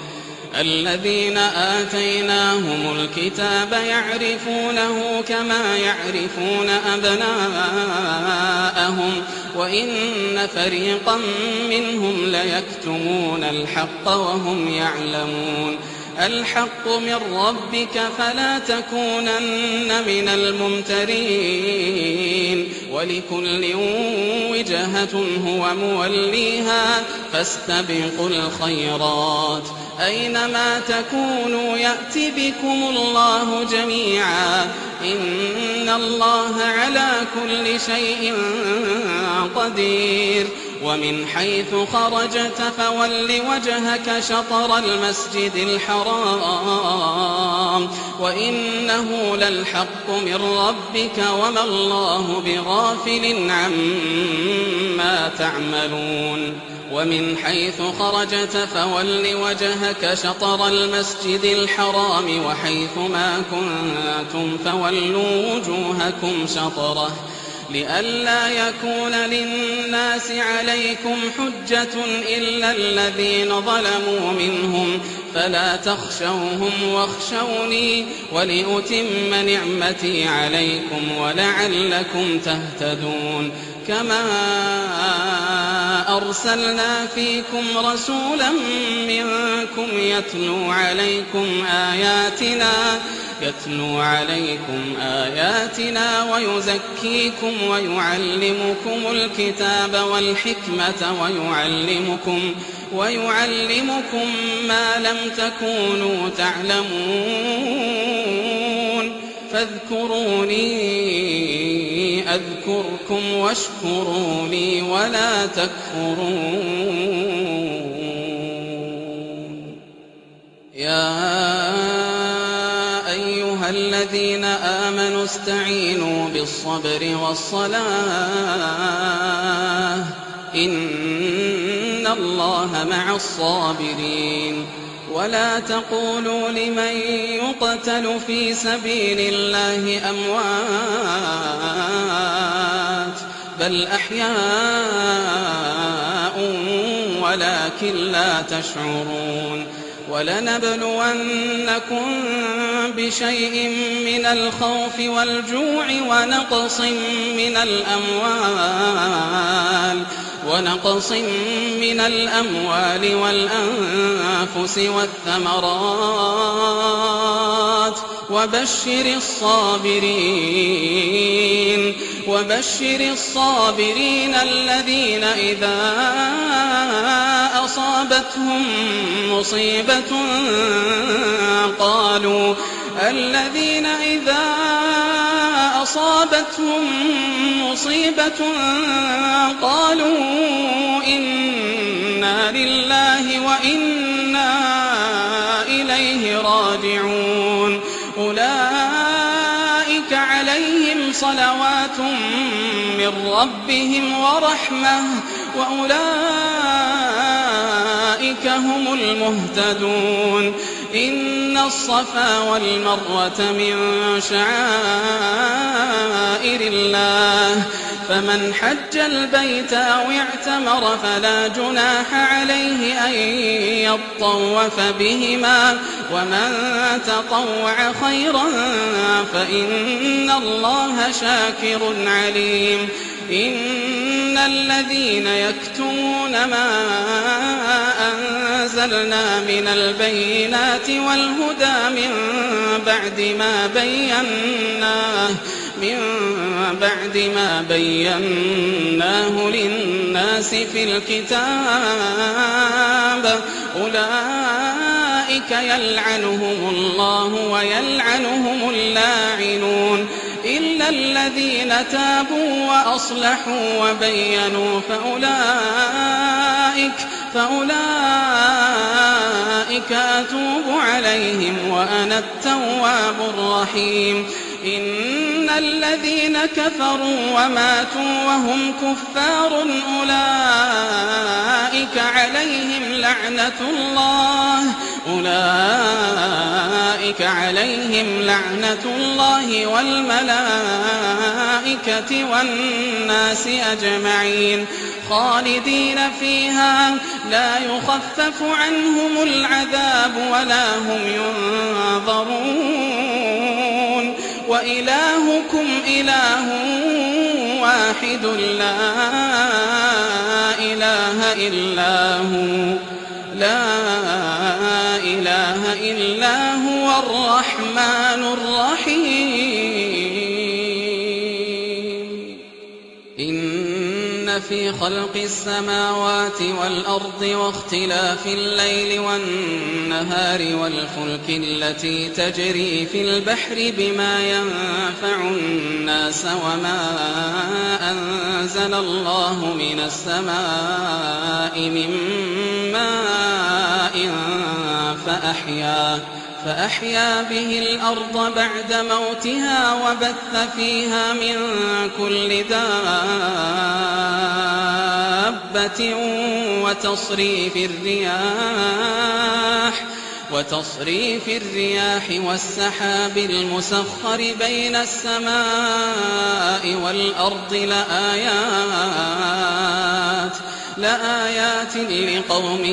الذين آتيناهم الكتاب يعرفونه كما يعرفون أبناءهم وإن فريقا منهم ليكتمون الحق وهم يعلمون الحق من ربك فلا تكونن من الممترين ولكل وجهة هو موليها فاستبقوا الخيرات أينما تكونوا يأتي بكم الله جميعا إن الله على كل شيء قدير ومن حيث خرجت فول وجهك شطر المسجد الحرام وإنه للحق من ربك وما الله بغافل عما تعملون ومن حيث خرجت فول وجهك شطر المسجد الحرام وحيث ما كنتم فولوا وجوهكم شطره لئلا يكون للناس عليكم حجة إلا الذين ظلموا منهم فلا تخشوهم واخشوني ولأتم نعمتي عليكم ولعلكم تهتدون كما أرسلنا فيكم رسولا منكم يتلو عليكم آياتنا ويزكيكم ويعلمكم الكتاب والحكمة ويعلمكم ما لم تكونوا تعلمون فاذكروني أذكركم واشكروا لي ولا تكفرون. يا أيها الذين آمنوا استعينوا بالصبر والصلاة إن الله مع الصابرين. ولا تقولوا لمن يقتل في سبيل الله أموات بل أحياء ولكن لا تشعرون. ولنبلونكم بشيء من الخوف والجوع ونقص من الأموال والأنفس والثمرات وبشر الصابرين الذين إذا أصابتهم مصيبة قالوا إنا لله وإنا إليه راجعون. أولئك عليهم صلوات من ربهم ورحمة وأولئك هم المهتدون. إن الصفا والمروة من شعائر الله فمن حج البيت أو اعتمر فلا جناح عليه أن يطوف بهما ومن تطوع خيرا فإن الله شاكر عليم. إن الذين يكتمون ما أنزلنا من البينات والهدى من بعد ما بيناه للناس في الكتاب أولئك يلعنهم الله ويلعنهم اللاعنون إلا الذين تابوا وأصلحوا وبينوا فأولئك أتوب عليهم وأنا التواب الرحيم. إن الذين كفروا وماتوا وهم كفار أولئك عليهم لعنة الله والملائكة والناس أجمعين خالدين فيها لا يخفف عنهم العذاب ولا هم ينظرون. وإلهكم إله واحد لا إله إلا هو الرحمن الرحيم. إن في خلق السماوات والأرض واختلاف الليل والنهار والفلك التي تجري في البحر بما ينفع الناس وما أنزل الله من السماء من ماء فأحيا به الأرض بعد موتها وبث فيها من كل دابة وتصريف الرياح والسحاب المسخر بين السماء والأرض لآيات لقوم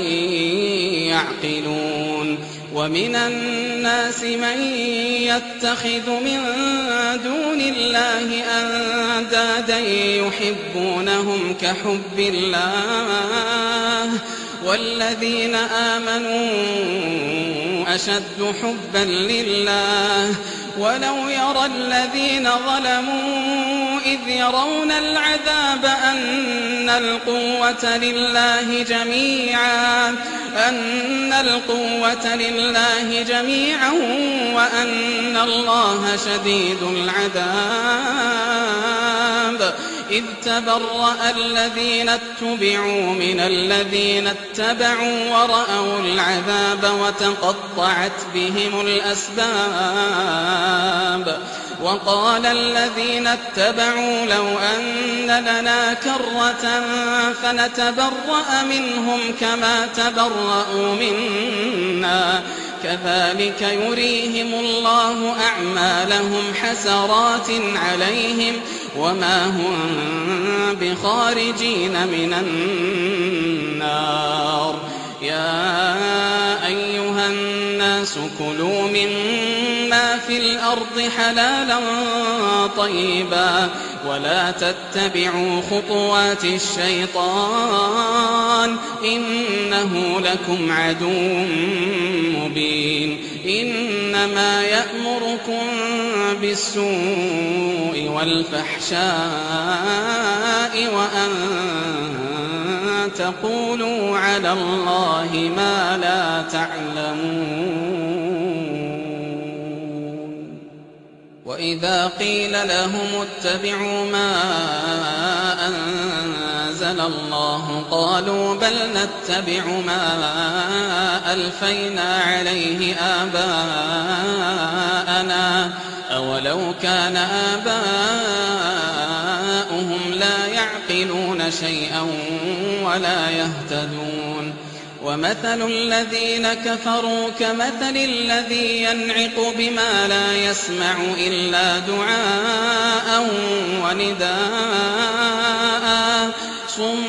يعقلون. ومن الناس من يتخذ من دون الله أندادا يحبونهم كحب الله والذين آمنوا أشد حبا لله ولو يرى الذين ظلموا إذ يرون العذاب أن القوة لله جميعا وأن الله شديد العذاب إذ تبرأ الذين اتبعوا من الذين اتبعوا ورأوا العذاب وتقطعت بهم الأسباب وقال الذين اتبعوا لو أن لنا كرة فنتبرأ منهم كما تبرأوا منا كذلك يريهم الله أعمالهم حسرات عليهم وما هم بخارجين من النار يا أيها الناس كلوا مما في الأرض حلالا طيبا ولا تتبعوا خطوات الشيطان إنه لكم عدو مبين إنما يأمركم بالسوء والفحشاء وأن تقولوا على الله ما لا تعلمون وإذا قيل لهم اتبعوا ما أنزل الله قالوا بل نتبع ما ألفينا عليه آباءنا أولو كان آباؤهم لا يعقلون شيئا ولا يهتدون ومثل الذين كفروا كمثل الذي ينعق بما لا يسمع إلا دعاء ونداء صم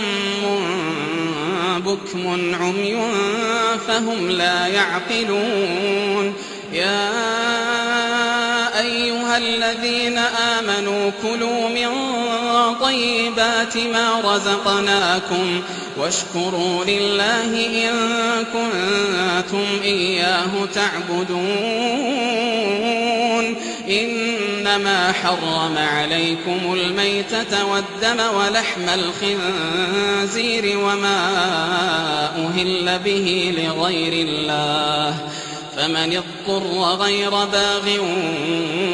بكم عمي فهم لا يعقلون يا أيها الذين آمنوا كلوا من طيبات ما رزقناكم واشكروا لله إن كنتم إياه تعبدون إنما حرم عليكم الميتة والدم ولحم الخنزير وما أهل به لغير الله فمن اضطر غير باغ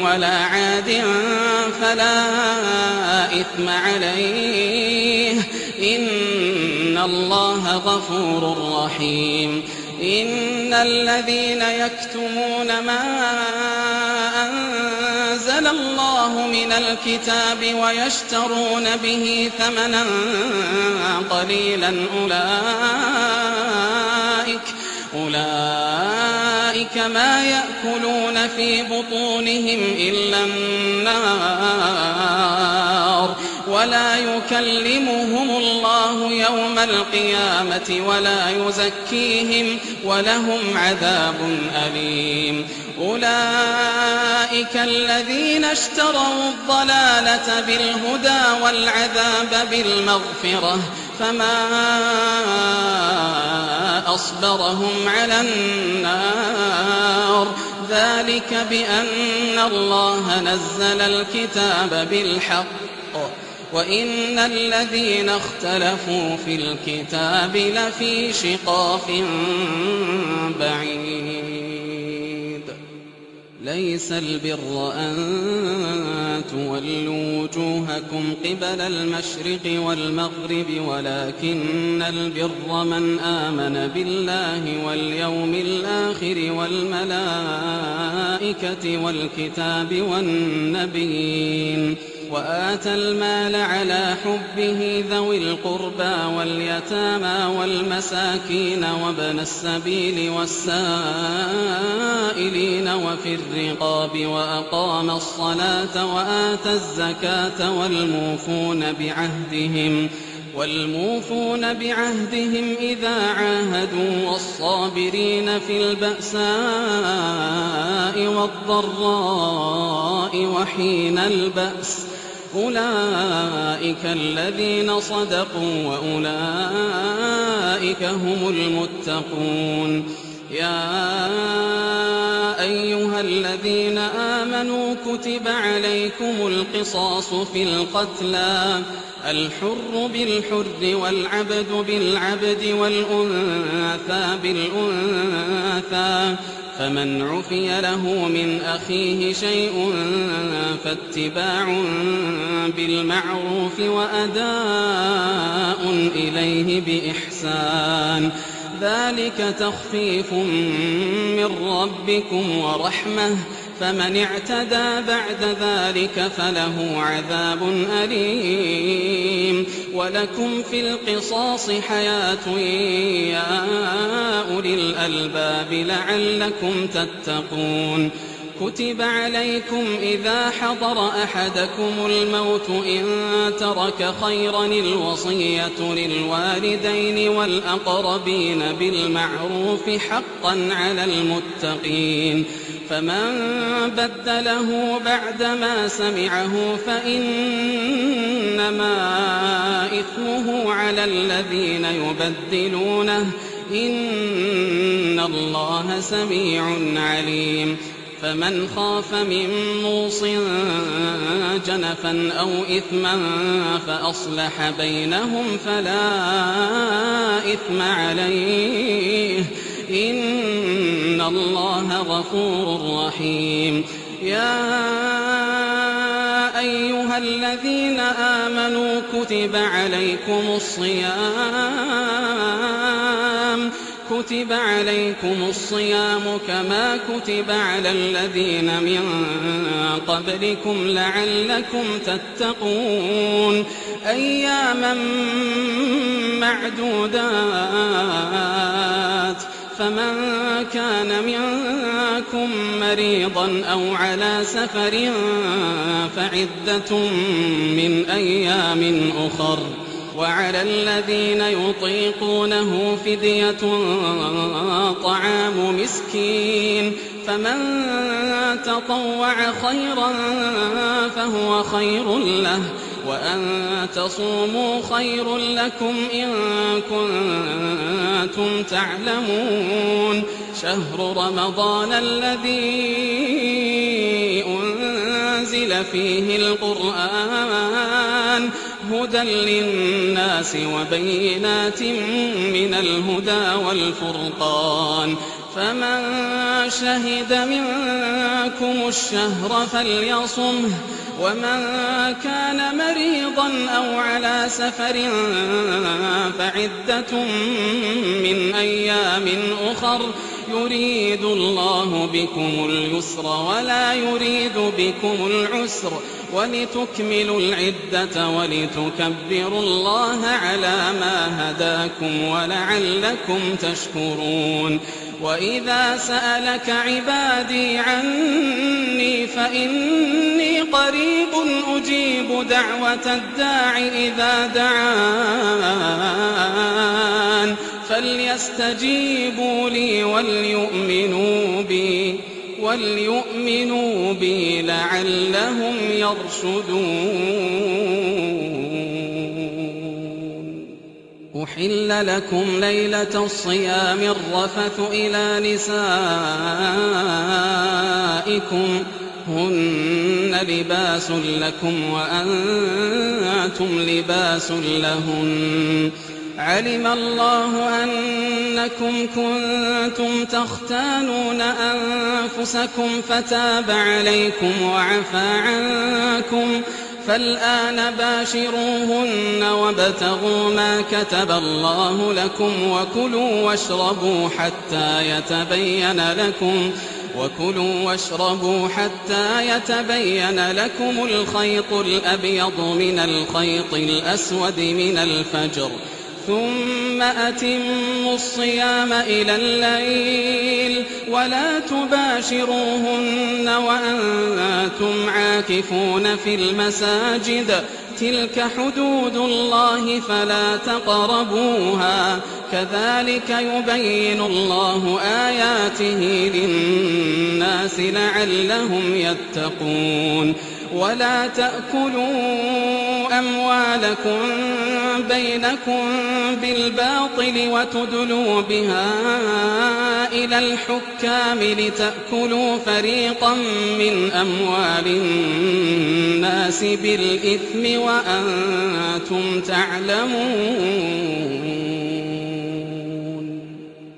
ولا عاد فلا إثم عليه إن الله غفور رحيم إن الذين يكتمون ما أنزل الله من الكتاب ويشترون به ثمنا قليلا أولئك ما يأكلون في بطونهم إلا النار ولا يكلمهم الله يوم القيامة ولا يزكيهم ولهم عذاب أليم أولئك الذين اشتروا الضلالة بالهدى والعذاب بالمغفرة فما أصبرهم على النار ذلك بأن الله نزل الكتاب بالحق وإن الذين اختلفوا في الكتاب لفي شقاق بعيد ليس البر أن تولوا وجوهكم قبل المشرق والمغرب ولكن البر من آمن بالله واليوم الآخر والملائكة والكتاب والنبيين وآتى المال على حبه ذوي القربى واليتامى والمساكين وابن السبيل والسائلين وفي الرقاب وأقام الصلاة وآتى الزكاة والموفون بعهدهم إذا عاهدوا والصابرين في البأساء والضراء وحين البأس أولئك الذين صدقوا وأولئك هم المتقون يا أيها الذين آمنوا كتب عليكم القصاص في القتلى الحر بالحر والعبد بالعبد والأنثى بالأنثى فمن عفي له من أخيه شيء فاتباع بالمعروف وأداء إليه بإحسان ذلك تخفيف من ربكم ورحمة فمن اعتدى بعد ذلك فله عذاب أليم ولكم في القصاص حياة يا أولي الألباب لعلكم تتقون كتب عليكم إذا حضر أحدكم الموت إن ترك خيرا الوصية للوالدين والأقربين بالمعروف حقا على المتقين فمن بدله بعدما سمعه فإنما إثمه على الذين يبدلونه إن الله سميع عليم فمن خاف من موص جنفا أو إثما فأصلح بينهم فلا إثم عليه إن الله غفور رحيم يا أيها الذين آمنوا كتب عليكم الصيام كما كتب على الذين من قبلكم لعلكم تتقون أياما معدودات فمن كان منكم مريضا أو على سفر فعدة من أيام أخر وعلى الذين يطيقونه فدية طعام مسكين فمن تطوع خيرا فهو خير له وأن تصوموا خير لكم إن كنتم تعلمون شهر رمضان الذي أنزل فيه القرآن هدى للناس وبينات من الهدى والفرقان فمن شهد منكم الشهر فليصمه ومن كان مريضا أو على سفر فعدة من أيام أخر يريد الله بكم اليسر ولا يريد بكم العسر ولتكملوا العدة ولتكبروا الله على ما هداكم ولعلكم تشكرون وإذا سألك عبادي عني فإني قريب أجيب دعوة الداع إذا دعان فليستجيبوا لي وليؤمنوا بي لعلهم يرشدون أحل لكم ليلة الصيام الرفث إلى نسائكم هن لباس لكم وأنتم لباس لهن علم الله أنكم كنتم تختانون أنفسكم فتاب عليكم وعفى عنكم فالآن باشروهن وابتغوا ما كتب الله لكم وكلوا واشربوا حتى يتبين لكم الخيط الأبيض من الخيط الأسود من الفجر ثم أتموا الصيام إلى الليل ولا تباشروهن وأنتم عاكفون في المساجد تلك حدود الله فلا تقربوها كذلك يبين الله آياته للناس لعلهم يتقون ولا تأكلوا أموالكم بينكم بالباطل وتدلوا بها إلى الحكام لتأكلوا فريقا من أموال الناس بالإثم وأنتم تعلمون.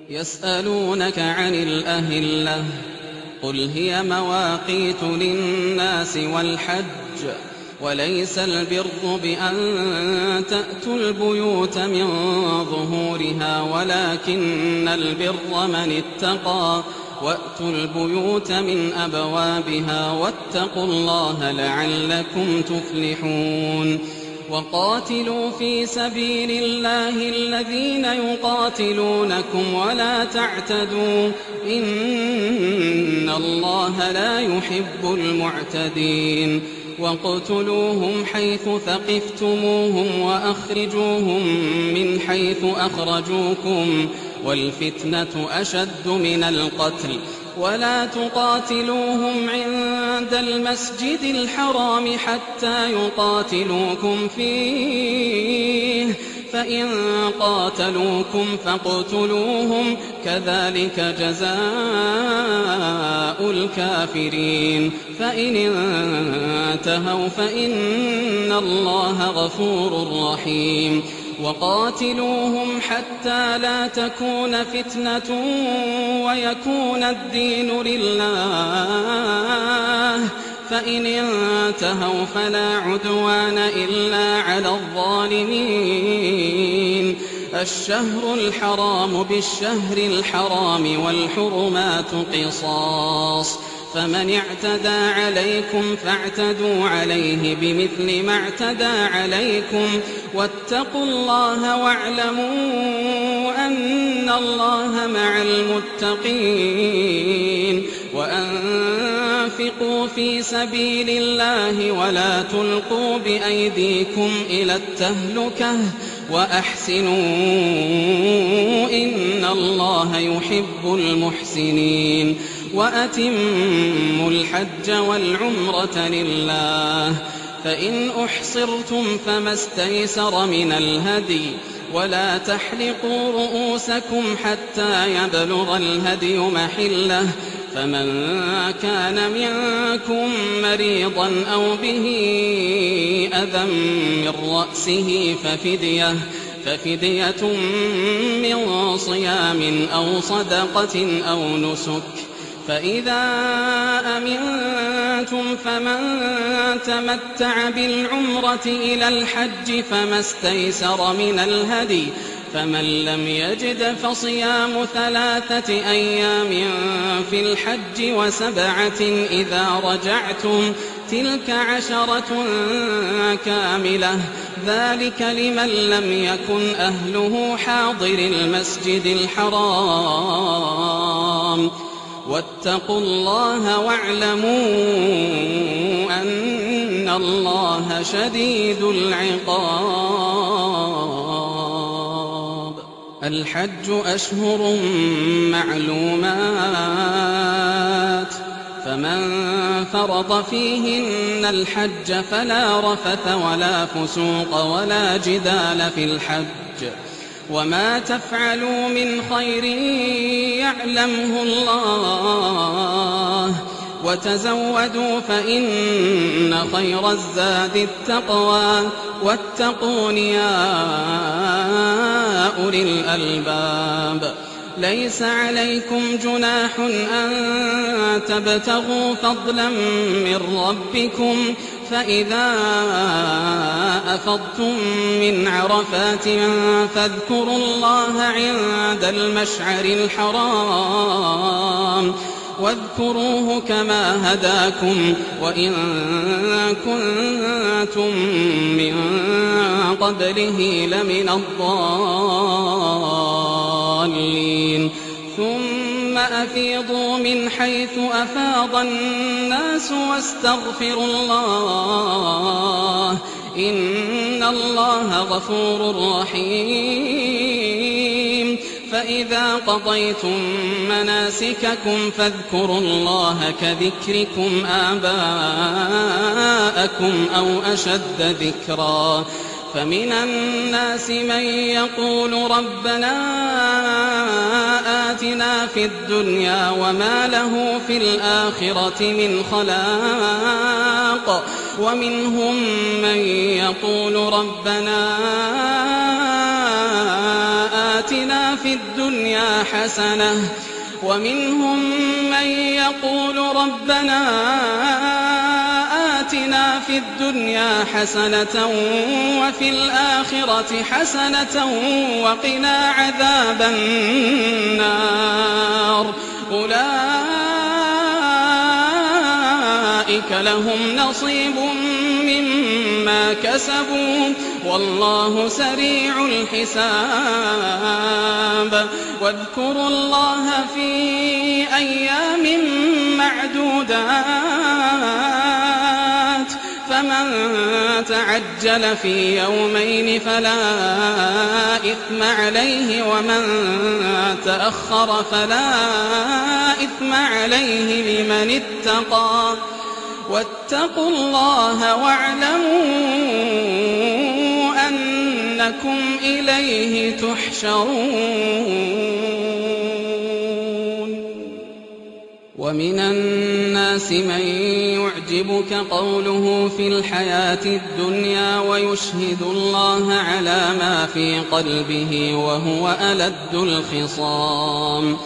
يسألونك عن الأهلة قل هي مواقيت للناس والحج وليس البر بأن تأتوا البيوت من ظهورها ولكن البر من اتقى وأتوا البيوت من أبوابها واتقوا الله لعلكم تفلحون. وقاتلوا في سبيل الله الذين يقاتلونكم ولا تعتدوا إن الله لا يحب المعتدين. واقتلوهم حيث ثقفتموهم وأخرجوهم من حيث أخرجوكم والفتنة أشد من القتل ولا تقاتلوهم عند المسجد الحرام حتى يقاتلوكم فيه فإن قاتلوكم فاقتلوهم كذلك جزاء الكافرين. فإن انتهوا فإن الله غفور رحيم. وقاتلوهم حتى لا تكون فتنة ويكون الدين لله فإن انتهوا فلا عدوان إلا على الظالمين. الشهر الحرام بالشهر الحرام والحرمات قصاص فمن اعتدى عليكم فاعتدوا عليه بمثل ما اعتدى عليكم واتقوا الله واعلموا أن الله مع المتقين. وأنفقوا في سبيل الله ولا تلقوا بأيديكم إلى التهلكة وأحسنوا إن الله يحب المحسنين. وأتموا الحج والعمرة لله فإن أحصرتم فما استيسر من الهدي ولا تحلقوا رؤوسكم حتى يبلغ الهدي محله فمن كان منكم مريضا أو به أذى من رأسه ففدية من صيام أو صدقة أو نسك. فإذا أمنتم فمن تمتع بالعمرة إلى الحج فما استيسر من الهدي فمن لم يجد فصيام 3 أيام في الحج و7 إذا رجعتم تلك 10 كاملة ذلك لمن لم يكن أهله حاضر المسجد الحرام. واتقوا الله واعلموا أن الله شديد العقاب. الحج أشهر معلومات فمن فرض فيهن الحج فلا رفث ولا فسوق ولا جدال في الحج وما تفعلوا من خير يعلمه الله وتزودوا فإن خير الزاد التقوى واتقون يا أولي الألباب. ليس عليكم جناح أن تبتغوا فضلا من ربكم فإذا أفضتم من عرفات فاذكروا الله عند المشعر الحرام واذكروه كما هداكم وإن كنتم من قبله لمن الضالين. ثم أفيضوا من حيث أفاض الناس واستغفروا الله إن الله غفور رحيم. فإذا قضيتم مناسككم فاذكروا الله كذكركم آباءكم أو أشد ذكرا فمن الناس من يقول ربنا آتنا في الدنيا وما له في الآخرة من خلاق ومنهم من يقول ربنا آتنا في الدنيا حسنة ومنهم من يقول ربنا آتنا في الدنيا حسنة وفي الآخرة حسنة وقنا عذاب النار أولئك لهم نصيب مما كسبوا والله سريع الحساب واذكروا الله في أيام معدودات فمن تعجل في يومين فلا إثم عليه ومن تأخر فلا إثم عليه لمن اتقى واتقوا الله واعلموا أنكم إليه تحشرون ومن الناس من يعجبك قوله في الحياة الدنيا ويشهد الله على ما في قلبه وهو ألد الخصام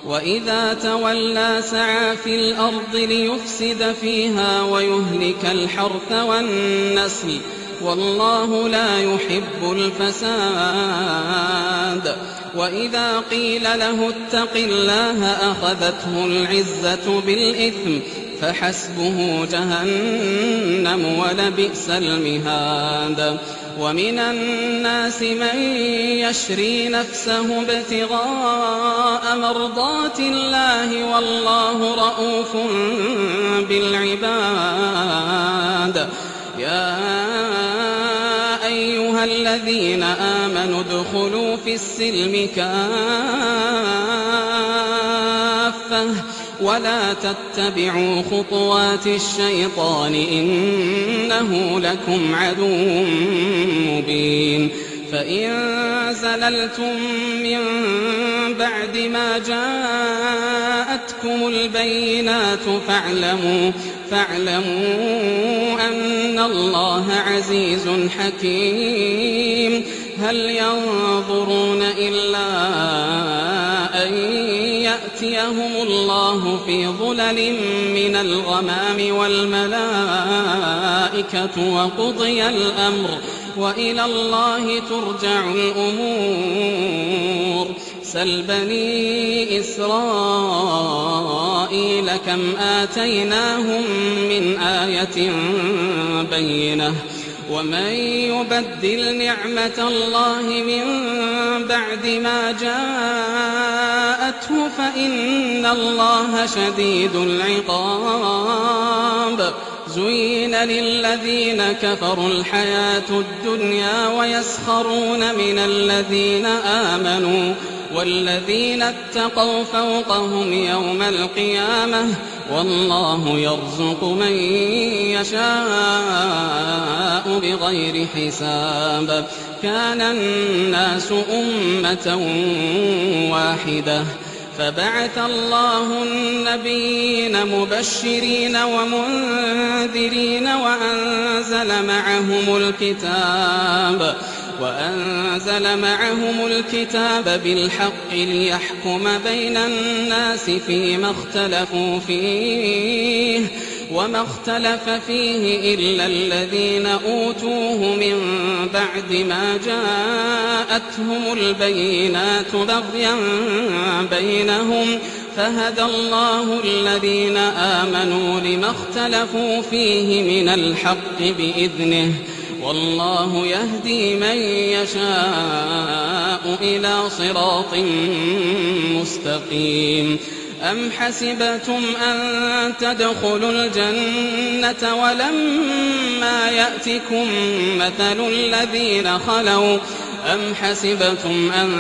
وإذا تولى سعى في الأرض ليفسد فيها ويهلك الحرث والنسل والله لا يحب الفساد وإذا قيل له اتق الله أخذته العزة بالإثم فحسبه جهنم ولبئس المهاد ومن الناس من يشري نفسه ابتغاء مرضات الله والله رؤوف بالعباد يا أيها الذين آمنوا ادخلوا في السلم كافة ولا تتبعوا خطوات الشيطان إنه لكم عدو مبين فإن زللتم من بعد ما جاءتكم البينات فاعلموا أن الله عزيز حكيم هل ينظرون إلا أن يأتيهم الله في ظلل من الغمام والملائكة وقضي الأمر وإلى الله ترجع الأمور سل بني إسرائيل كم آتيناهم من آية بينة ومن يبدل نعمة الله من بعد ما جاءته فإن الله شديد العقاب زين للذين كفروا الحياة الدنيا ويسخرون من الذين آمنوا والذين اتقوا فوقهم يوم القيامة والله يرزق من يشاء بغير حساب كان الناس أمة واحدة فبعث الله النبيين مبشرين ومنذرين وأنزل معهم الكتاب بالحق ليحكم بين الناس فيما اختلفوا فيه وما اختلف فيه إلا الذين أوتوه من بعد ما جاءتهم البينات بغيا بينهم فهدى الله الذين آمنوا لما اختلفوا فيه من الحق بإذنه والله يهدي من يشاء إلى صراط مستقيم أم حسبتم أن تدخلوا الجنة ولما يأتكم مثل الذين خلوا أم حسبتم أن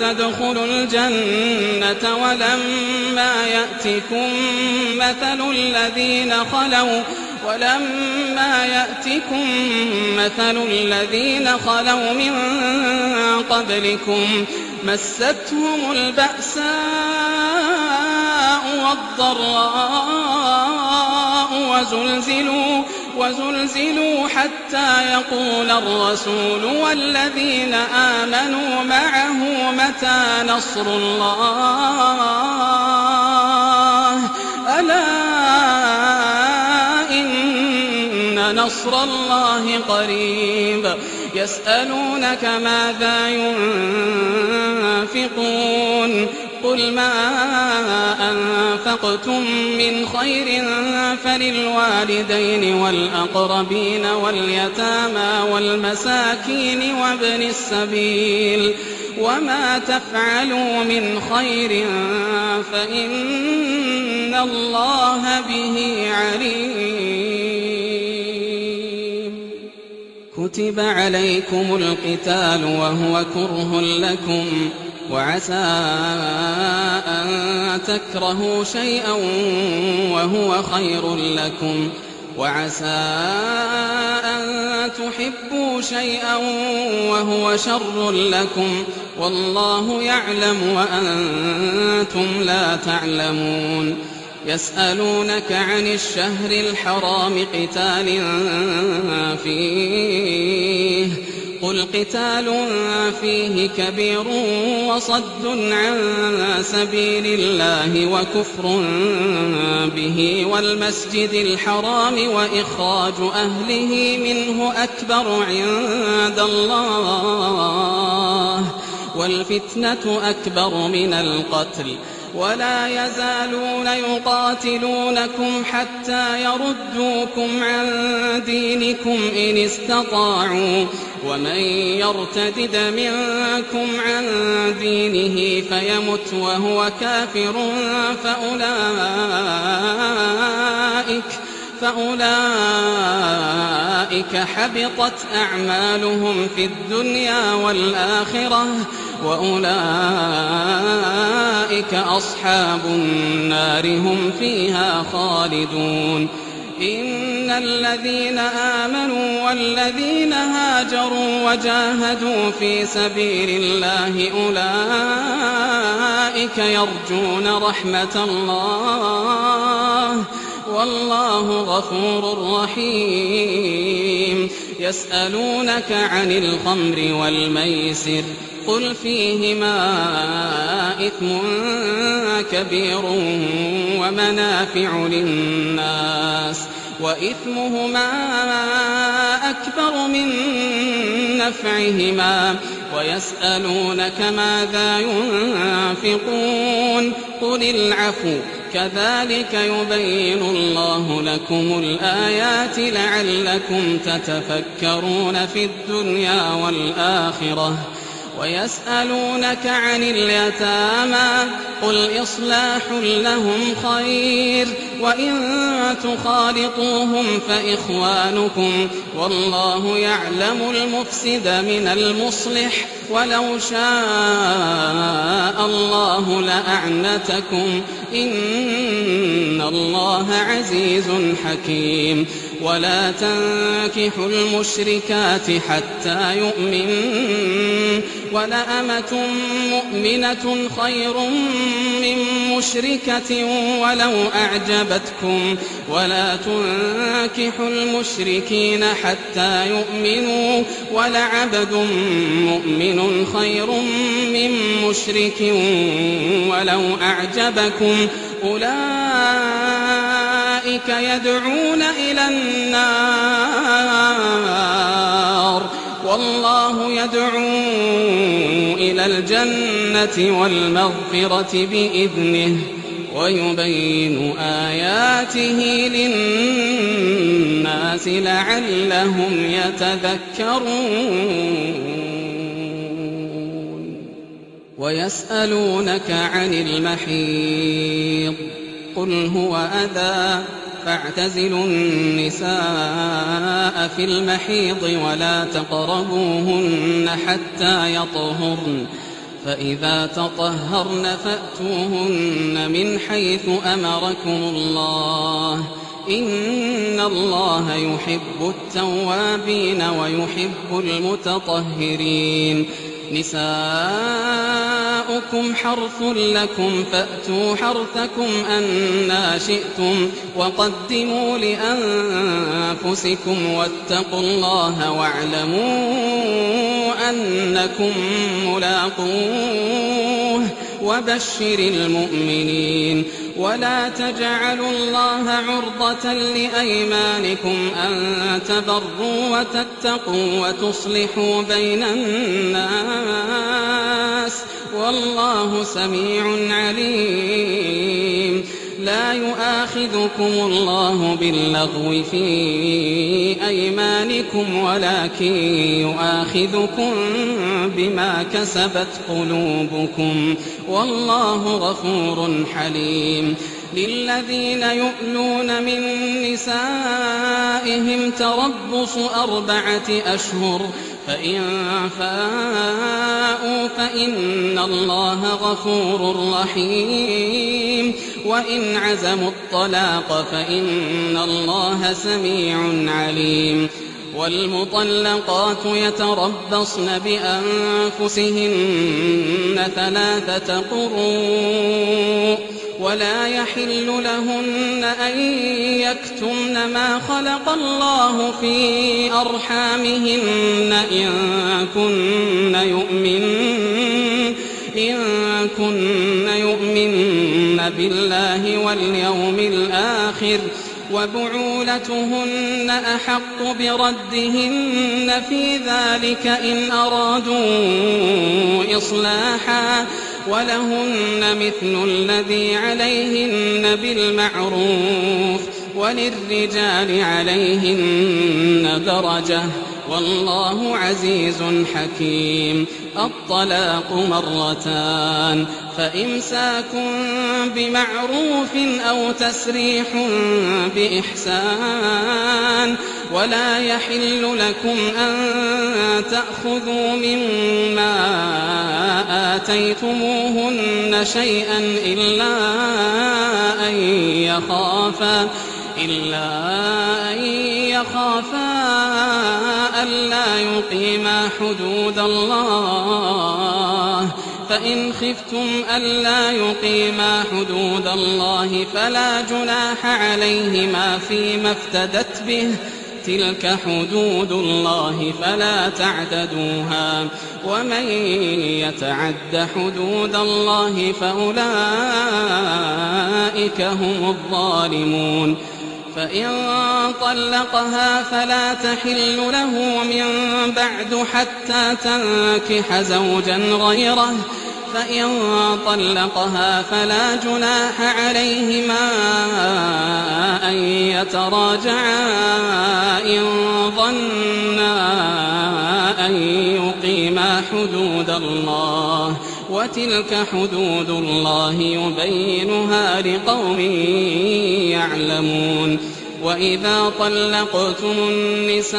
تدخلوا الجنة ولما يأتكم مثل الذين خلوا من قبلكم مستهم البأساء والضراء وزلزلوا حتى يقول الرسول والذين آمنوا معه متى نصر الله ألا إن نصر الله قريب يسألونك ماذا ينفقون قل ما أنفقتم من خير فللوالدين والأقربين واليتامى والمساكين وابن السبيل وما تفعلوا من خير فإن الله به عليم كتب عليكم القتال وهو كره لكم وعسى أن تكرهوا شيئا وهو خير لكم وعسى أن تحبوا شيئا وهو شر لكم والله يعلم وأنتم لا تعلمون يسألونك عن الشهر الحرام قتال فيه قل قتال فيه كبير وصد عن سبيل الله وكفر به والمسجد الحرام وإخراج أهله منه أكبر عند الله والفتنة أكبر من القتل ولا يزالون يقاتلونكم حتى يردوكم عن دينكم إن استطاعوا ومن يرتد منكم عن دينه فيمت وهو كافر فأولئك حبطت أعمالهم في الدنيا والآخرة وأولئك أصحاب النار هم فيها خالدون إن الذين آمنوا والذين هاجروا وجاهدوا في سبيل الله أولئك يرجون رحمة الله والله غفور رحيم يسألونك عن الخمر والميسر قل فيهما إثم كبير ومنافع للناس وإثمهما أكبر من نفعهما ويسألونك ماذا ينفقون قل العفو كذلك يبين الله لكم الآيات لعلكم تتفكرون في الدنيا والآخرة ويسألونك عن اليتامى قل إصلاح لهم خير وإن تخالطوهم فإخوانكم والله يعلم المفسد من المصلح ولو شاء الله لأعنتكم إن الله عزيز حكيم ولا تنكحوا المشركات حتى يؤمنوا ولأمة مؤمنة خير من مشركة ولو أعجبتكم ولا تنكحوا المشركين حتى يؤمنوا ولعبد مؤمن خير من مشرك ولو أعجبكم أولئك يدعون إلى النار والله يدعو إلى الجنة والمغفرة بإذنه ويبين آياته للناس لعلهم يتذكرون ويسألونك عن المحيض قل هو أذى فاعتزلوا النساء في المحيض ولا تقربوهن حتى يطهرن فإذا تطهرن فأتوهن من حيث أمركم الله إن الله يحب التوابين ويحب المتطهرين نساؤكم حرث لكم فأتوا حرثكم أنى شئتم وقدموا لأنفسكم واتقوا الله واعلموا أنكم ملاقوه وبشر المؤمنين ولا تجعلوا الله عرضة لأيمانكم أن تبروا وتتقوا وتصلحوا بين الناس والله سميع عليم لا يؤاخذكم الله باللغو في أيمانكم ولكن يؤاخذكم بما كسبت قلوبكم والله غفور حليم للذين يؤلون من نسائهم تربص 4 أشهر فإن فاءوا فإن الله غفور رحيم وإن عزموا الطلاق فإن الله سميع عليم والمطلقات يتربصن بأنفسهن 3 قروء ولا يحل لهن أن يكتمن ما خلق الله في أرحامهن إن كن يؤمن بالله واليوم الآخر وبعولتهن أحق بردهن في ذلك إن أرادوا إصلاحا ولهن مثل الذي عليهن بالمعروف وللرجال عليهن درجة والله عزيز حكيم الطلاق 2 فإمساك بمعروف أو تسريح بإحسان ولا يحل لكم أن تأخذوا مما آتيتموهن شيئا إلا أن يخافا ألا يقيما حدود الله فإن خفتم ألا يقيما حدود الله فلا جناح عليهما فيما افتدت به تلك حدود الله فلا تعتدوها ومن يتعد حدود الله فأولئك هم الظالمون فإن طلقها فلا تحل له من بعد حتى تنكح زوجا غيره فإن طلقها فلا جناح عليهما أن يتراجعا إن ظنا أن يقيما حدود الله وتلك حدود الله يبينها لقوم يعلمون وإذا طلقتم النساء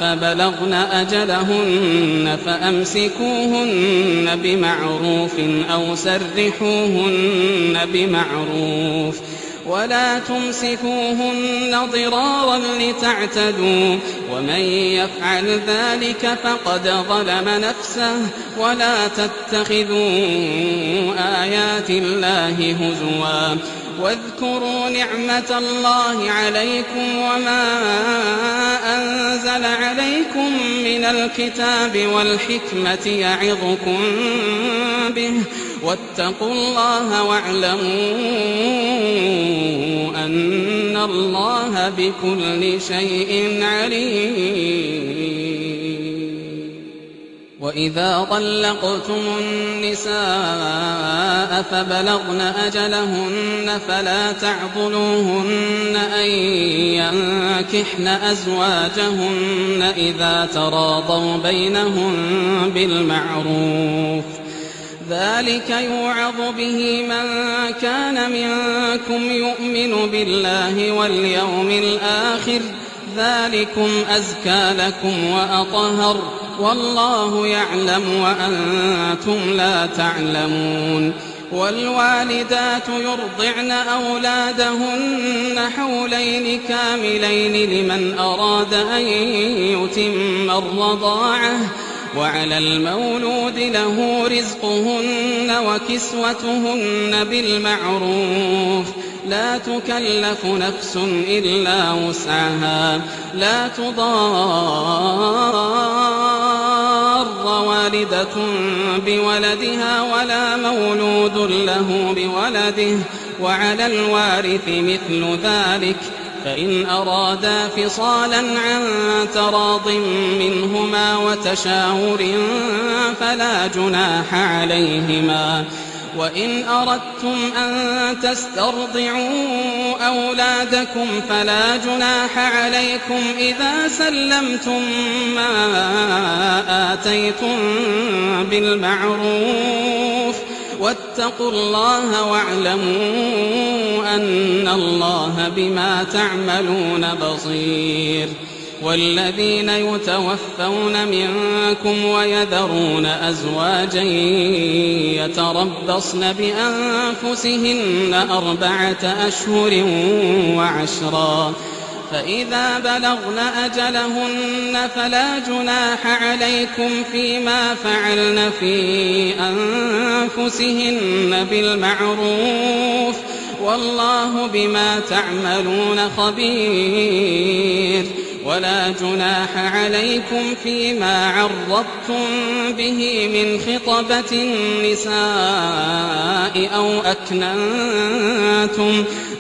فبلغن أجلهن فأمسكوهن بمعروف أو سرحوهن بمعروف ولا تمسكوهن ضرارا لتعتدوا ومن يفعل ذلك فقد ظلم نفسه ولا تتخذوا آيات الله هزوا واذكروا نعمة الله عليكم وما أنزل عليكم من الكتاب والحكمة يعظكم به واتقوا الله واعلموا أن الله بكل شيء عليم وإذا طلقتم النساء فبلغن أجلهن فلا تعضلوهن أن ينكحن أزواجهن إذا تراضوا بينهم بالمعروف ذلك يوعظ به من كان منكم يؤمن بالله واليوم الآخر ذلكم أزكى لكم وأطهر والله يعلم وأنتم لا تعلمون والوالدات يرضعن أولادهن حولين كاملين لمن أراد أن يتم الرضاعة وعلى المولود له رزقهن وكسوتهن بالمعروف لا تكلف نفس إلا وسعها لا تضار والدة بولدها ولا مولود له بولده وعلى الوارث مثل ذلك فإن أرادا فصالا عن تراض منهما وتشاور فلا جناح عليهما وإن أردتم أن تسترضعوا أولادكم فلا جناح عليكم إذا سلمتم ما آتيتم بالمعروف واتقوا الله واعلموا أن الله بما تعملون بصير والذين يتوفون منكم ويذرون أزواجا يتربصن بأنفسهن 4 أشهر وعشرا فإذا بلغن أجلهن فلا جناح عليكم فيما فعلن في أنفسهن بالمعروف والله بما تعملون خبير ولا جناح عليكم فيما عرضتم به من خطبة النساء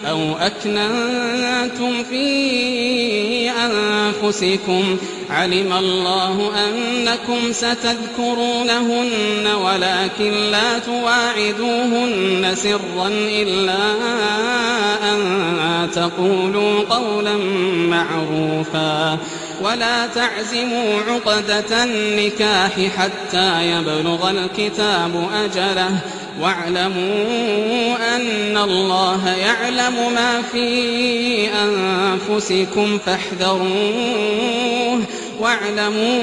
أو أكننتم في أنفسكم علم الله أنكم ستذكرونهن ولكن لا تواعدوهن سرا إلا أن تقولوا قولا معروفا ولا تعزموا عقدة النكاح حتى يبلغ الكتاب أجله واعلموا أن الله يعلم ما في أنفسكم فاحذروه واعلموا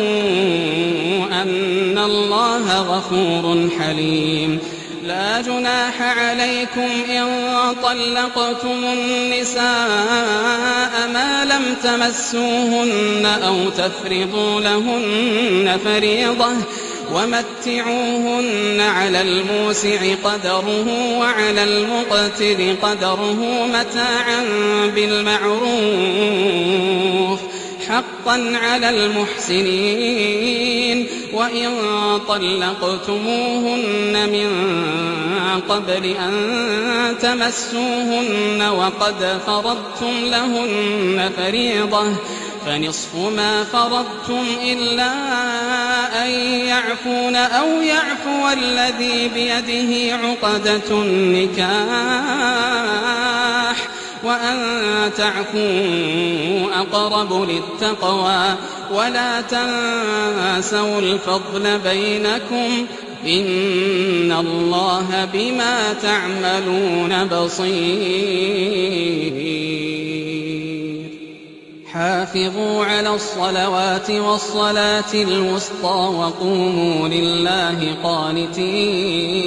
أن الله غفور حليم لا جناح عليكم إن طلقتم النساء ما لم تمسوهن أو تفرضوا لهن فريضة ومتعوهن على الموسع قدره وعلى المقتر قدره متاعا بالمعروف حقا على المحسنين وإن طلقتموهن من قبل أن تمسوهن وقد فرضتم لهن فريضة فنصف ما فرضتم إلا أن يعفون أو يعفو الذي بيده عقدة النكاح وأن تعفوا أقرب للتقوى ولا تنسوا الفضل بينكم إن الله بما تعملون بصير حافظوا على الصلوات والصلاة الوسطى وقوموا لله قانتين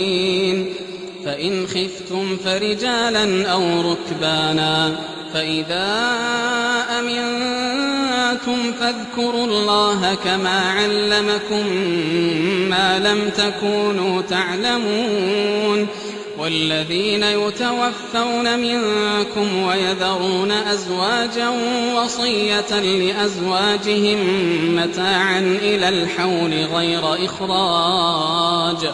فإن خفتم فرجالا أو ركبانا فإذا أمنتم فاذكروا الله كما علمكم ما لم تكونوا تعلمون والذين يتوفون منكم ويذرون أزواجا وصية لأزواجهم متاعا إلى الحول غير إخراج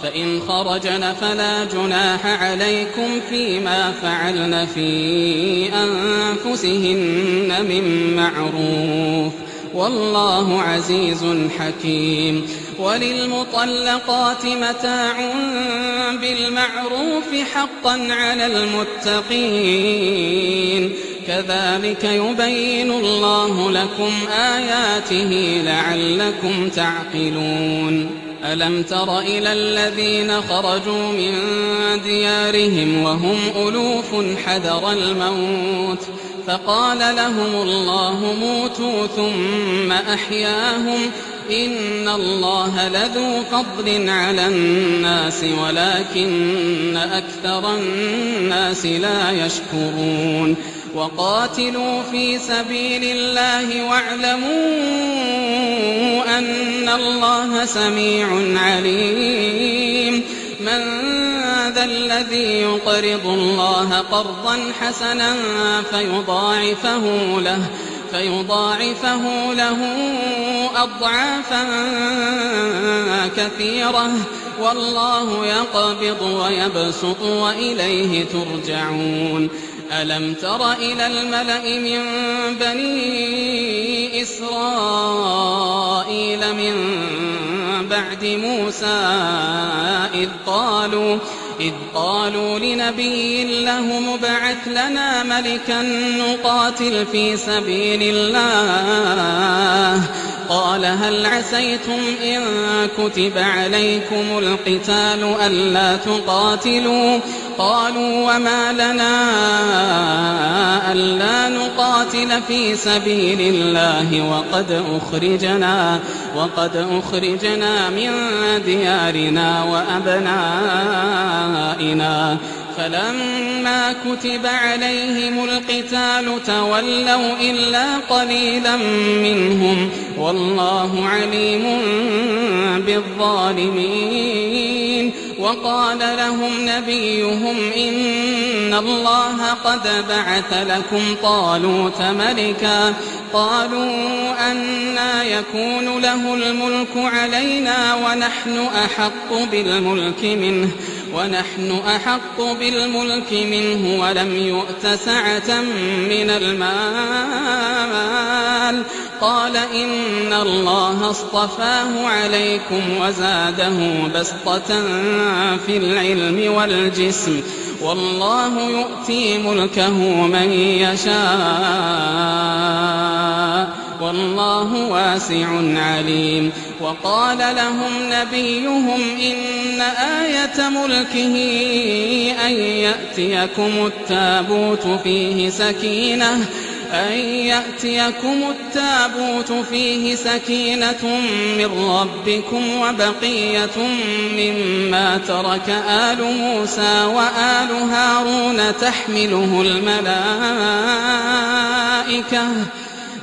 فإن خرجن فلا جناح عليكم فيما فعلن في أنفسهن من معروف والله عزيز حكيم وللمطلقات متاع بالمعروف حقا على المتقين كذلك يبين الله لكم آياته لعلكم تعقلون ألم تر إلى الذين خرجوا من ديارهم وهم ألوف حذر الموت فقال لهم الله موتوا ثم أحياهم إن الله لذو فضل على الناس ولكن أكثر الناس لا يشكرون وقاتلوا في سبيل الله واعلموا أن الله سميع عليم من ذا الذي يقرض الله قرضا حسنا فيضاعفه له أضعافا كثيرة والله يقبض ويبسط وإليه ترجعون ألم تر إلى الملأ من بني إسرائيل من بعد موسى إذ قالوا لنبي له مبعث لنا ملكا نقاتل في سبيل الله قال هل عسيتم إن كتب عليكم القتال ألا تقاتلوا قالوا وما لنا ألا نقاتل في سبيل الله وقد أخرجنا من ديارنا وأبنائنا فلما كتب عليهم القتال تولوا إلا قليلا منهم والله عليم بالظالمين وقال لهم نبيهم إن الله قد بعث لكم طالوت ملكا قالوا أنى يكون له الملك علينا ونحن أحق بالملك منه ولم يؤت سعة من المال قال إن الله اصطفاه عليكم وزاده بسطة في العلم والجسم والله يؤتي ملكه من يشاء والله واسع عليم وقال لهم نبيهم إن آية ملكه أن يأتيكم التابوت فيه سكينة من ربكم وبقية مما ترك آل موسى وآل هارون تحمله الملائكة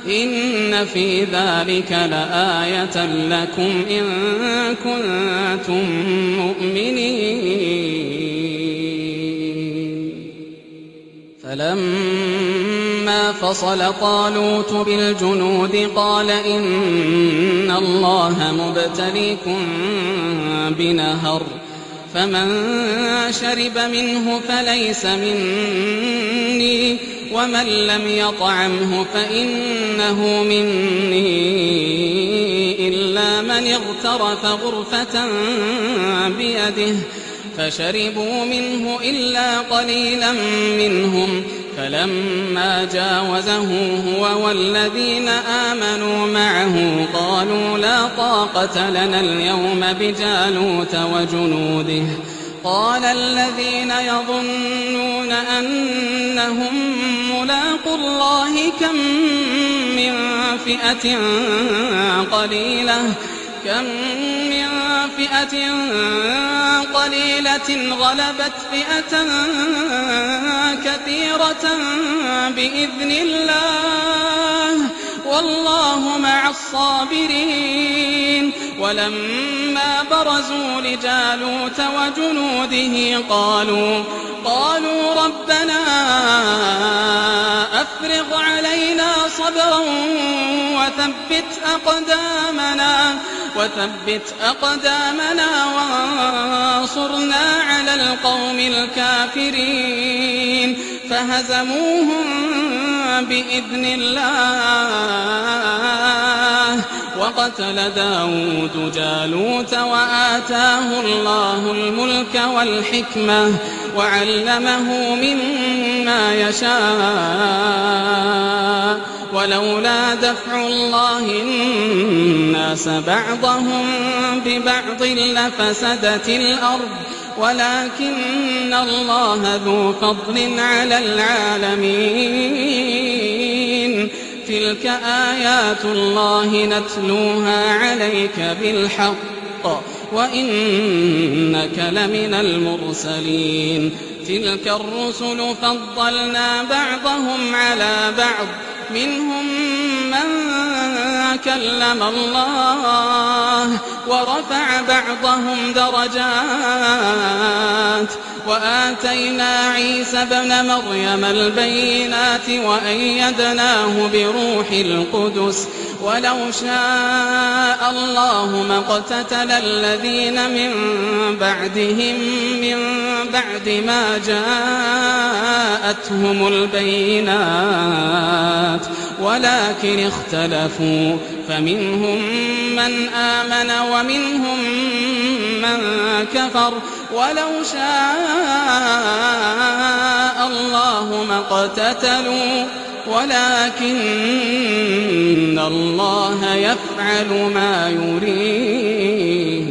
إن في ذلك لآية لكم إن كنتم مؤمنين فلما فصل طالوت بالجنود قال إن الله مبتليكم بنهر فمن شرب منه فليس مني ومن لم يطعمه فإنه مني إلا من اغترف غرفة بيده فشربوا منه إلا قليلا منهم فلما جاوزه هو والذين آمنوا معه قالوا لا طاقة لنا اليوم بجالوت وجنوده قال الذين يظنون أنهم ملاقو الله كم من فئة قليلة غلبت فئة كثيرة بإذن الله والله مع الصابرين ولما برزوا لجالوت وجنوده قالوا ربنا أفرغ علينا صبرا وثبت أقدامنا وانصرنا على القوم الكافرين فهزموهم بإذن الله وقتل داود جالوت وآتاه الله الملك والحكمة وعلمه مما يشاء ولولا دفع الله الناس بعضهم ببعض لفسدت الأرض ولكن الله ذو فضل على العالمين تلك آيات الله نتلوها عليك بالحق وإنك لمن المرسلين تلك الرسل فضلنا بعضهم على بعض منهم من كلم الله ورفع بعضهم درجات وآتينا عيسى ابن مريم البينات وأيدناه بروح القدس ولو شاء الله ما اقتتل الذين من بعدهم من بعد ما جاءتهم البينات ولكن اختلفوا فمنهم من آمن ومنهم من كفر ولو شاء الله ما اقتتلوا ولكن الله يفعل ما يريد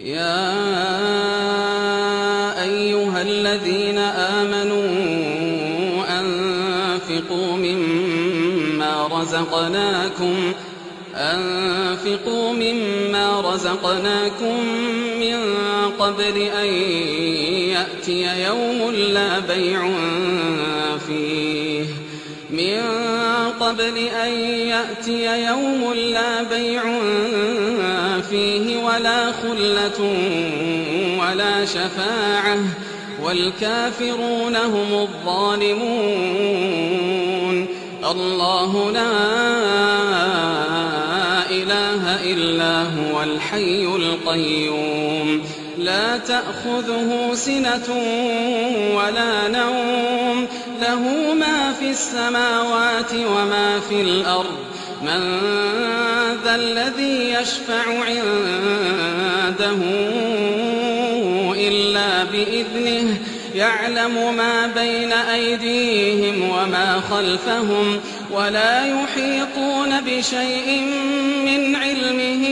يا أيها الذين آمنوا أنفقوا مما رزقناكم من قبل أن يأتي يوم لا بيع فيه ولا خلة ولا شفاعة والكافرون هم الظالمون الله لا إله إلا هو الحي القيوم لا تأخذه سنة ولا نوم له ما في السماوات وما في الأرض من ذا الذي يشفع عنده إلا بإذنه يعلم ما بين أيديهم وما خلفهم ولا يحيطون بشيء من علمه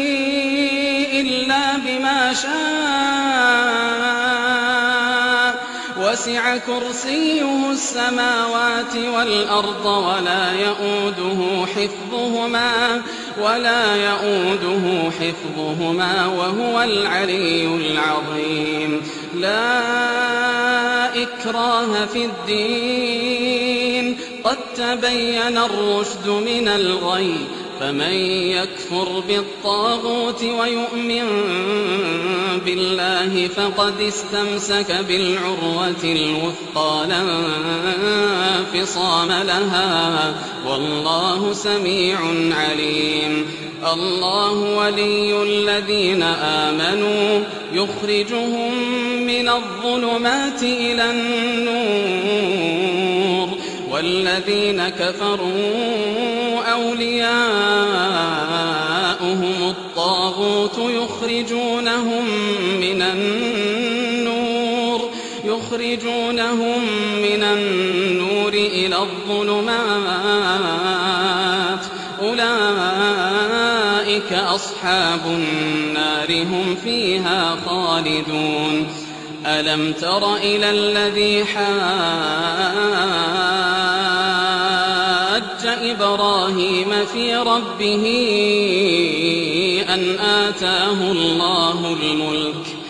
إلا بما شاء وسع كرسيه السماوات والأرض ولا يؤوده حفظهما وهو العلي العظيم لا إكراه في الدين قد تبين الرشد من الغي فمن يكفر بالطاغوت ويؤمن بالله فقد استمسك بالعروة الوثقى لا انفصام لها والله سميع عليم الله ولي الذين آمنوا يخرجهم من الظلمات إلى النور والذين كفروا أولياؤهم الطاغوت يخرجونهم من النور إلى الظلمات أولئك أصحاب النار هم فيها خالدون ألم تر إلى الذي حاج إبراهيم في ربه أن آتاه الله الملك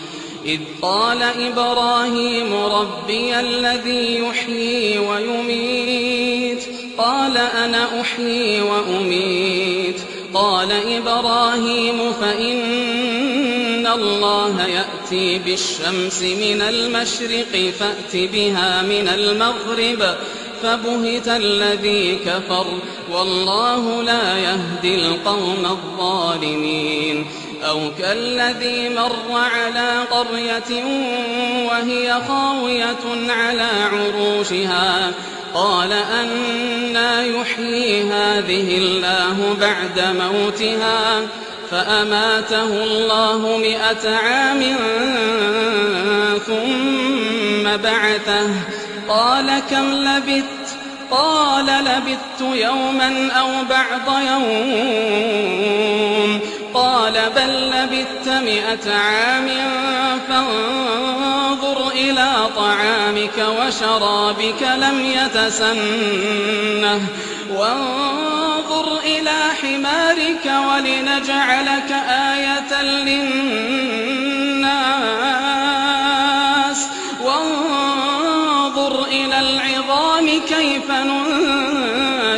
إذ قال إبراهيم ربي الذي يحيي ويميت قال أنا أحيي وأميت قال إبراهيم فإن الله يأتي بالشمس من المشرق فأت بها من المغرب فبهت الذي كفر والله لا يهدي القوم الظالمين أو كالذي مر على قرية وهي خاوية على عروشها قال أنى يحيي هذه الله بعد موتها فأماته الله 100 عام ثم بعثه قال كم لبثت قال لبثت يوما أو بعض يوم قال بل لبثت 100 عام فانظر إلى طعامك وشرابك لم يتسنه وانظر إلى حمارك ولنجعلك آية للناس وانظر إلى العظام كيف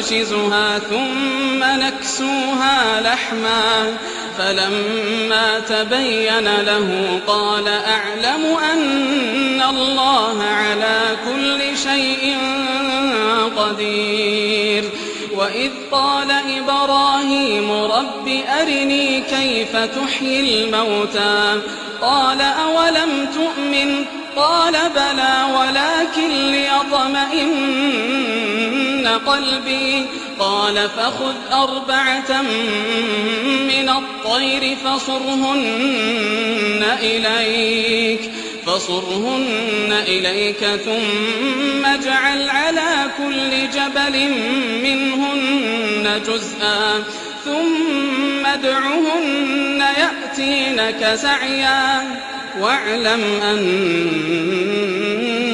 ننشزها ثم نكسوها لحما فلما تبين له قال أعلم أن الله على كل شيء قدير وإذ قال إبراهيم رب أرني كيف تحيي الموتى قال أولم تؤمن قال بلى ولكن ليطمئن قلبي قال فخذ 4 من الطير فصرهن إليك ثم اجعل على كل جبل منهن جزءا ثم ادعهن يأتينك سعيا واعلم أن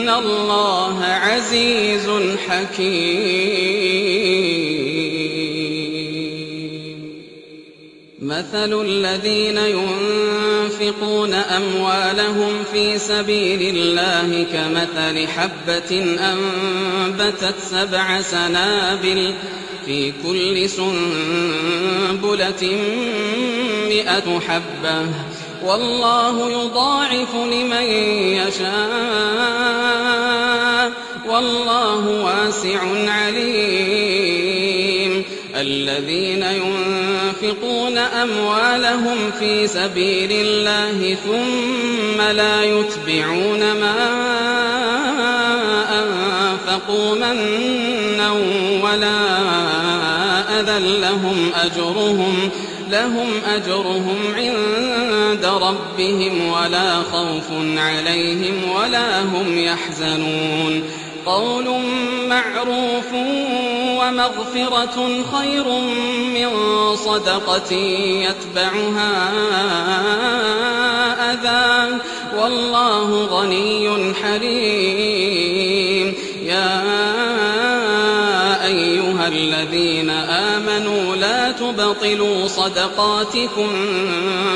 الله عزيز حكيم مثل الذين ينفقون أموالهم في سبيل الله كمثل حبة أنبتت 7 سنابل في كل سنبلة 100 حبة والله يضاعف لمن يشاء والله واسع عليم الذين ينفقون أموالهم في سبيل الله ثم لا يتبعون ما أنفقوا منا ولا أذى لهم أجرهم عند ربهم ولا خوف عليهم ولا هم يحزنون قول معروف ومغفرة خير من صدقة يتبعها أذى والله غني حليم يا أيها الذين آمنوا لا تبطلوا صدقاتكم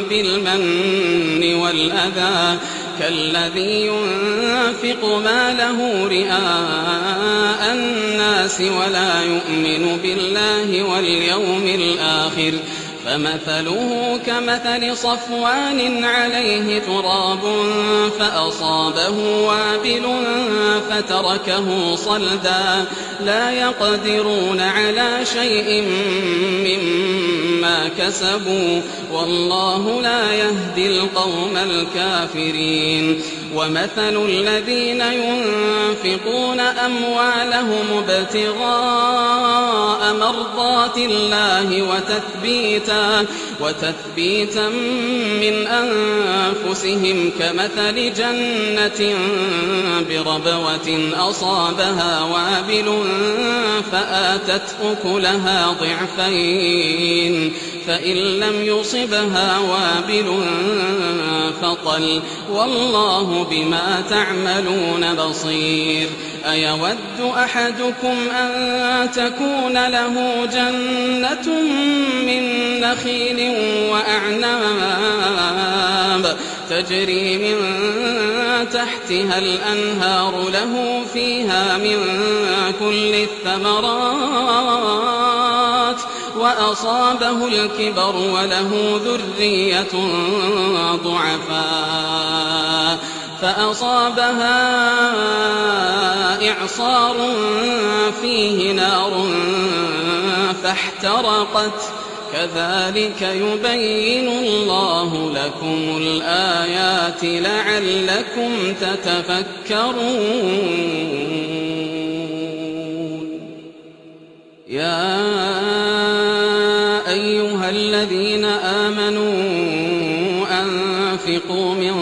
بالمن والأذى كالذي ينفق ماله رئاء الناس ولا يؤمن بالله واليوم الآخر فمثله كمثل صفوان عليه تراب فأصابه وابل فتركه صلدا لا يقدرون على شيء مما كسبوا والله لا يهدي القوم الكافرين ومثل الذين ينفقون أموالهم ابتغاء مرضات الله وتثبيتا من أنفسهم كمثل جنة بربوة أصابها وابل فآتت أكلها ضعفين فإن لم يصبها وابل فطل والله بما تعملون بصير أيود أحدكم أن تكون له جنة من نخيل وأعناب تجري من تحتها الأنهار له فيها من كل الثمرات وأصابه الكبر وله ذرية ضعفاء فأصابها إعصار فيه نار فاحترقت كذلك يبين الله لكم الآيات لعلكم تتفكرون يا أيها الذين آمنوا أنفقوا من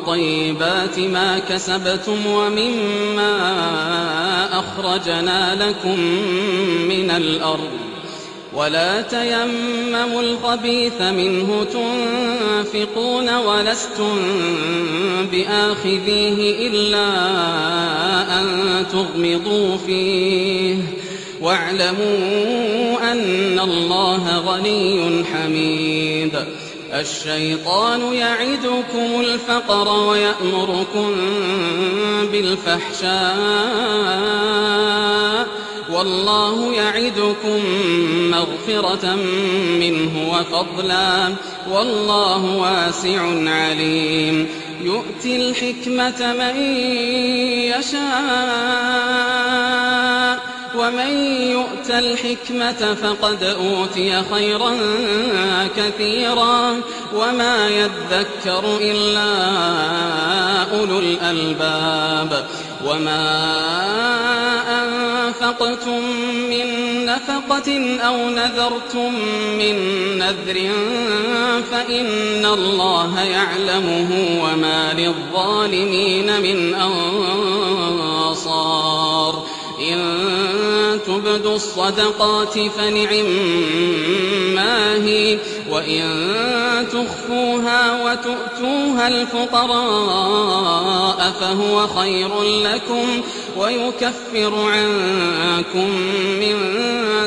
طيبات ما كسبتم ومما أخرجنا لكم من الأرض ولا تيمموا الخبيث منه تنفقون ولستم بآخذيه إلا أن تغمضوا فيه واعلموا أن الله غني حميد الشيطان يعدكم الفقر ويأمركم بالفحشاء والله يعدكم مغفرة منه وفضلا والله واسع عليم يؤتي الحكمة من يشاء ومن يؤت الحكمة فقد أوتي خيرا كثيرا وما يذكر إلا أولو الألباب وما أنفقتم من نفقة أو نذرتم من نذر فإن الله يعلمه وما للظالمين من أنصار إن تبدوا الصدقات فنعما هي وإن تخفوها وتؤتوها الفقراء فهو خير لكم ويكفر عنكم من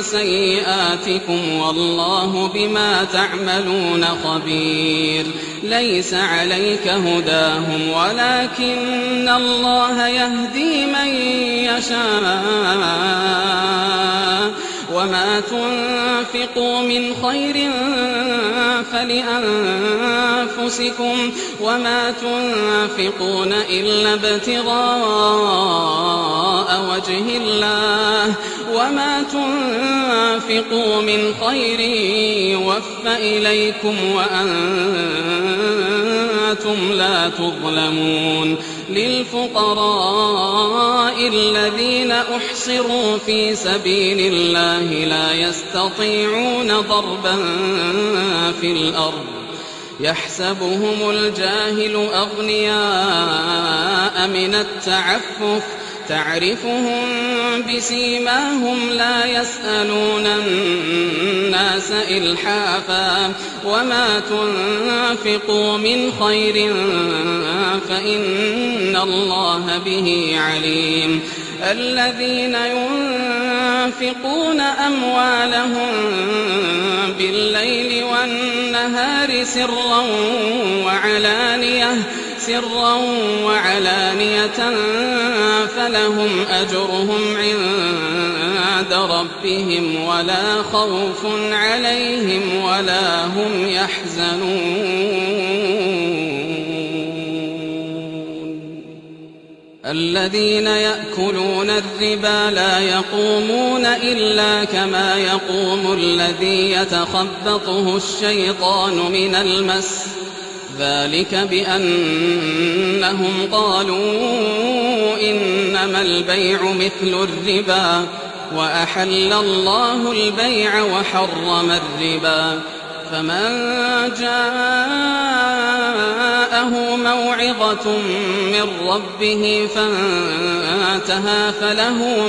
سيئاتكم والله بما تعملون خبير ليس عليك هداهم ولكن الله يهدي من يشاء وما تنفقوا من خير فلأنفسكم وما تنفقون إلا ابتغاء وجه الله وما تنفقوا من خير يوفى إليكم وأنتم لا تظلمون للفقراء الذين أحصروا في سبيل الله لا يستطيعون ضربا في الأرض يحسبهم الجاهل أغنياء من التعفف تعرفهم بسيماهم لا يسألون الناس إلحافا وما تنفقوا من خير فإن الله به عليم الذين ينفقون أموالهم بالليل والنهار سرا وعلانية فلهم أجرهم عند ربهم ولا خوف عليهم ولا هم يحزنون الذين يأكلون الربا لا يقومون إلا كما يقوم الذي يتخبطه الشيطان من المس ذلك بأنهم قالوا إنما البيع مثل الربا وأحل الله البيع وحرم الربا فمن جاءه موعظة من ربه فانتهى فله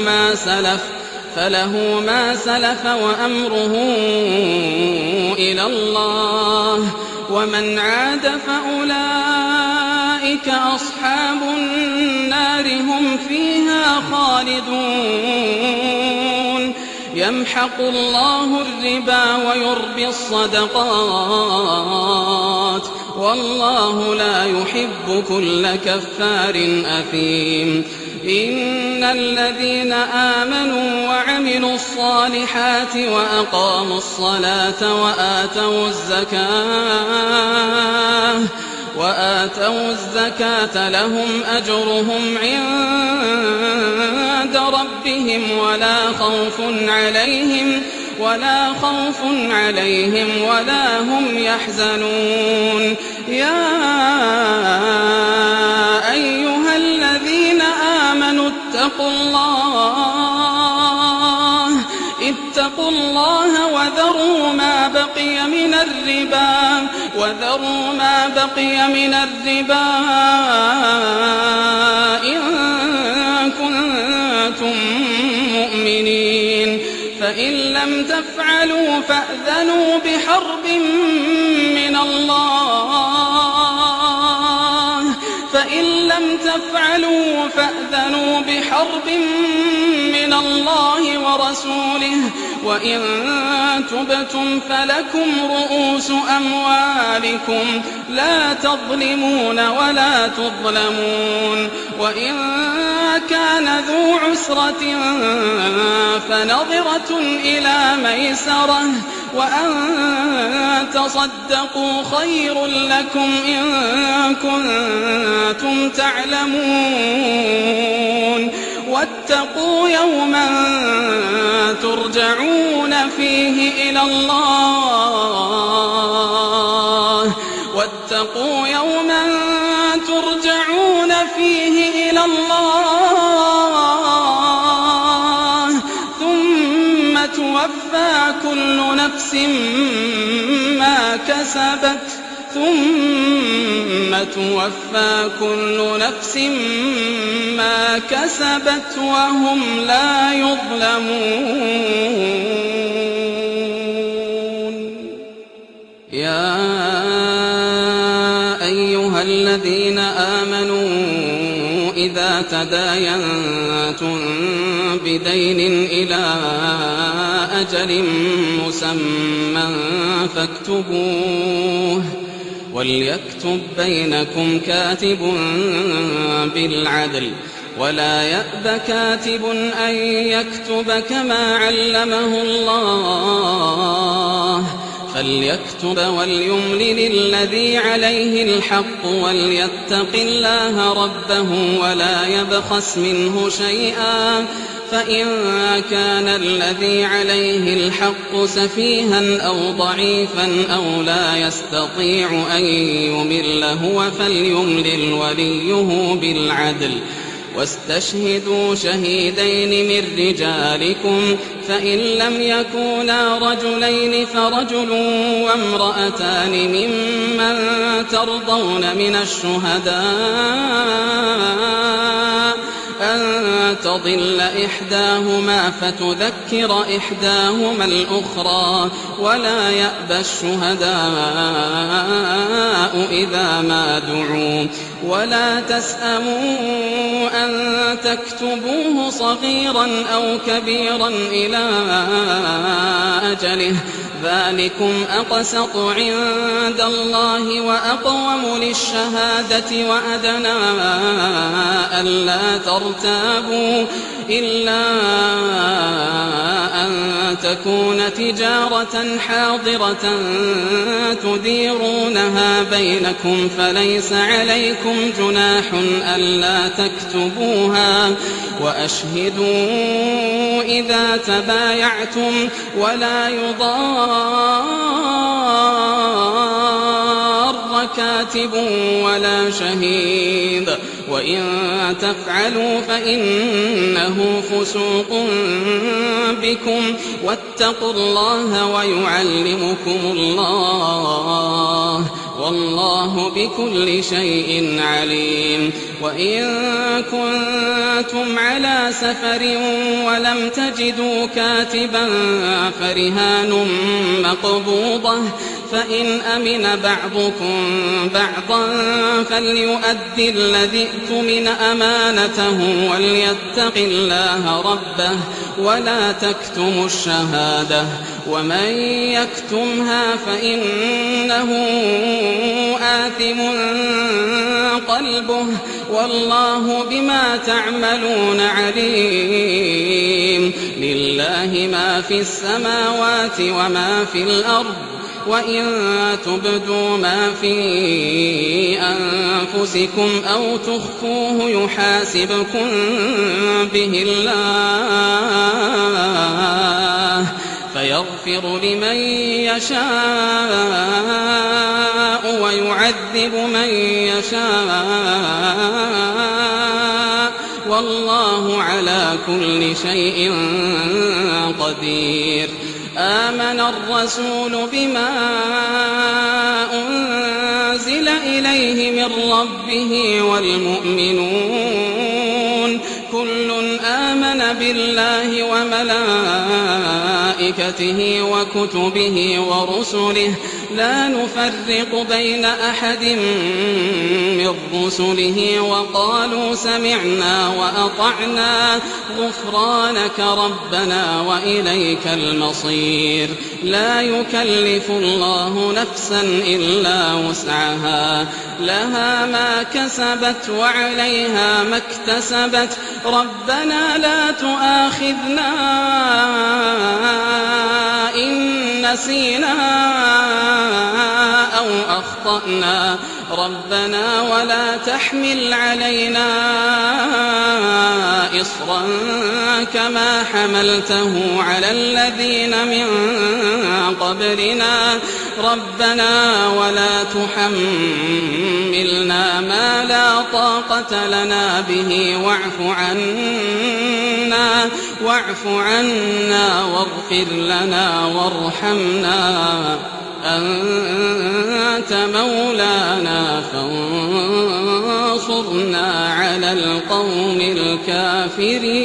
ما سلف وأمره إلى الله ومن عاد فأولئك أصحاب النار هم فيها خالدون يمحق الله الربا ويربي الصدقات والله لا يحب كل كفار أثيم إن الذين آمنوا وعملوا الصالحات وأقاموا الصلاة وآتوا الزكاة لهم أجرهم عند ربهم ولا خوف عليهم ولا هم يحزنون يا أيها الذين آمنوا اتقوا الله وذروا ما بقي من الربا إن كنتم فإن لم تفعلوا فأذنوا بحرب من الله ورسوله وإن تبتم فلكم رؤوس أموالكم لا تظلمون ولا تظلمون وإن كان ذو عسرة فنظرة إلى ميسرة وأن تصدقوا خير لكم إن كنتم تعلمون واتقوا يوما ترجعون فيه إلى الله ثم توفى كل نفس ما كسبت وهم لا يظلمون يا أيها الذين آمنوا إذا تداينتم بدين إلى أجل مسمى فاكتبوه وليكتب بينكم كاتب بالعدل ولا يأب كاتب أن يكتب كما علمه الله فليكتب وليملل الذي عليه الحق وليتق الله ربه ولا يبخس منه شيئا فإن كان الذي عليه الحق سفيها أو ضعيفا أو لا يستطيع أن يمل هو فليملل وليه بالعدل واستشهدوا شهيدين من رجالكم فإن لم يكونا رجلين فرجل وامرأتان ممن ترضون من الشهداء أن تضل إحداهما فتذكر إحداهما الأخرى ولا يأبى الشهداء إذا ما دعوا ولا تسأموا أن تكتبوه صغيرا أو كبيرا إلى أجله ذلكم أقسط عند الله وأقوم للشهادة وأدنى ألا ترتابوا إلا أن تكون تجارة حاضرة تديرونها بينكم فليس عليكم جناح ألا تكتبوها وأشهدوا إذا تبايعتم ولا يضار كاتب ولا شهيد وإن تفعلوا فإنه فسوق بكم واتقوا الله ويعلمكم الله والله بكل شيء عليم وإن كنتم على سفر ولم تجدوا كاتبا فرهان مقبوضة فإن أمن بعضكم بعضا فليؤدي الذي اؤتمن أمانته وليتق الله ربه ولا تكتموا الشهادة ومن يكتمها فإنه آثم قلبه والله بما تعملون عليم لله ما في السماوات وما في الأرض وإن تبدوا ما في أنفسكم أو تخفوه يحاسبكم به الله فيغفر لمن يشاء ويعذب من يشاء والله على كل شيء قدير آمن الرسول بما أنزل إليه من ربه والمؤمنون كل آمن بالله وملائكته وكتبه ورسله لا نفرق بين أحد من رسله وقالوا سمعنا وأطعنا غفرانك ربنا وإليك المصير. لا يكلف الله نفسا إلا وسعها لها ما كسبت وعليها ما اكتسبت ربنا لا تؤاخذنا إن نسينا أو أخطأنا ربنا ولا تحمل علينا إصرا كما حملته على الذين من قبلنا ربنا ولا تحملنا ما لا طاقة لنا به واعف عنا واغفر لنا وارحمنا أنت مولانا فانصرنا على القوم الكافرين.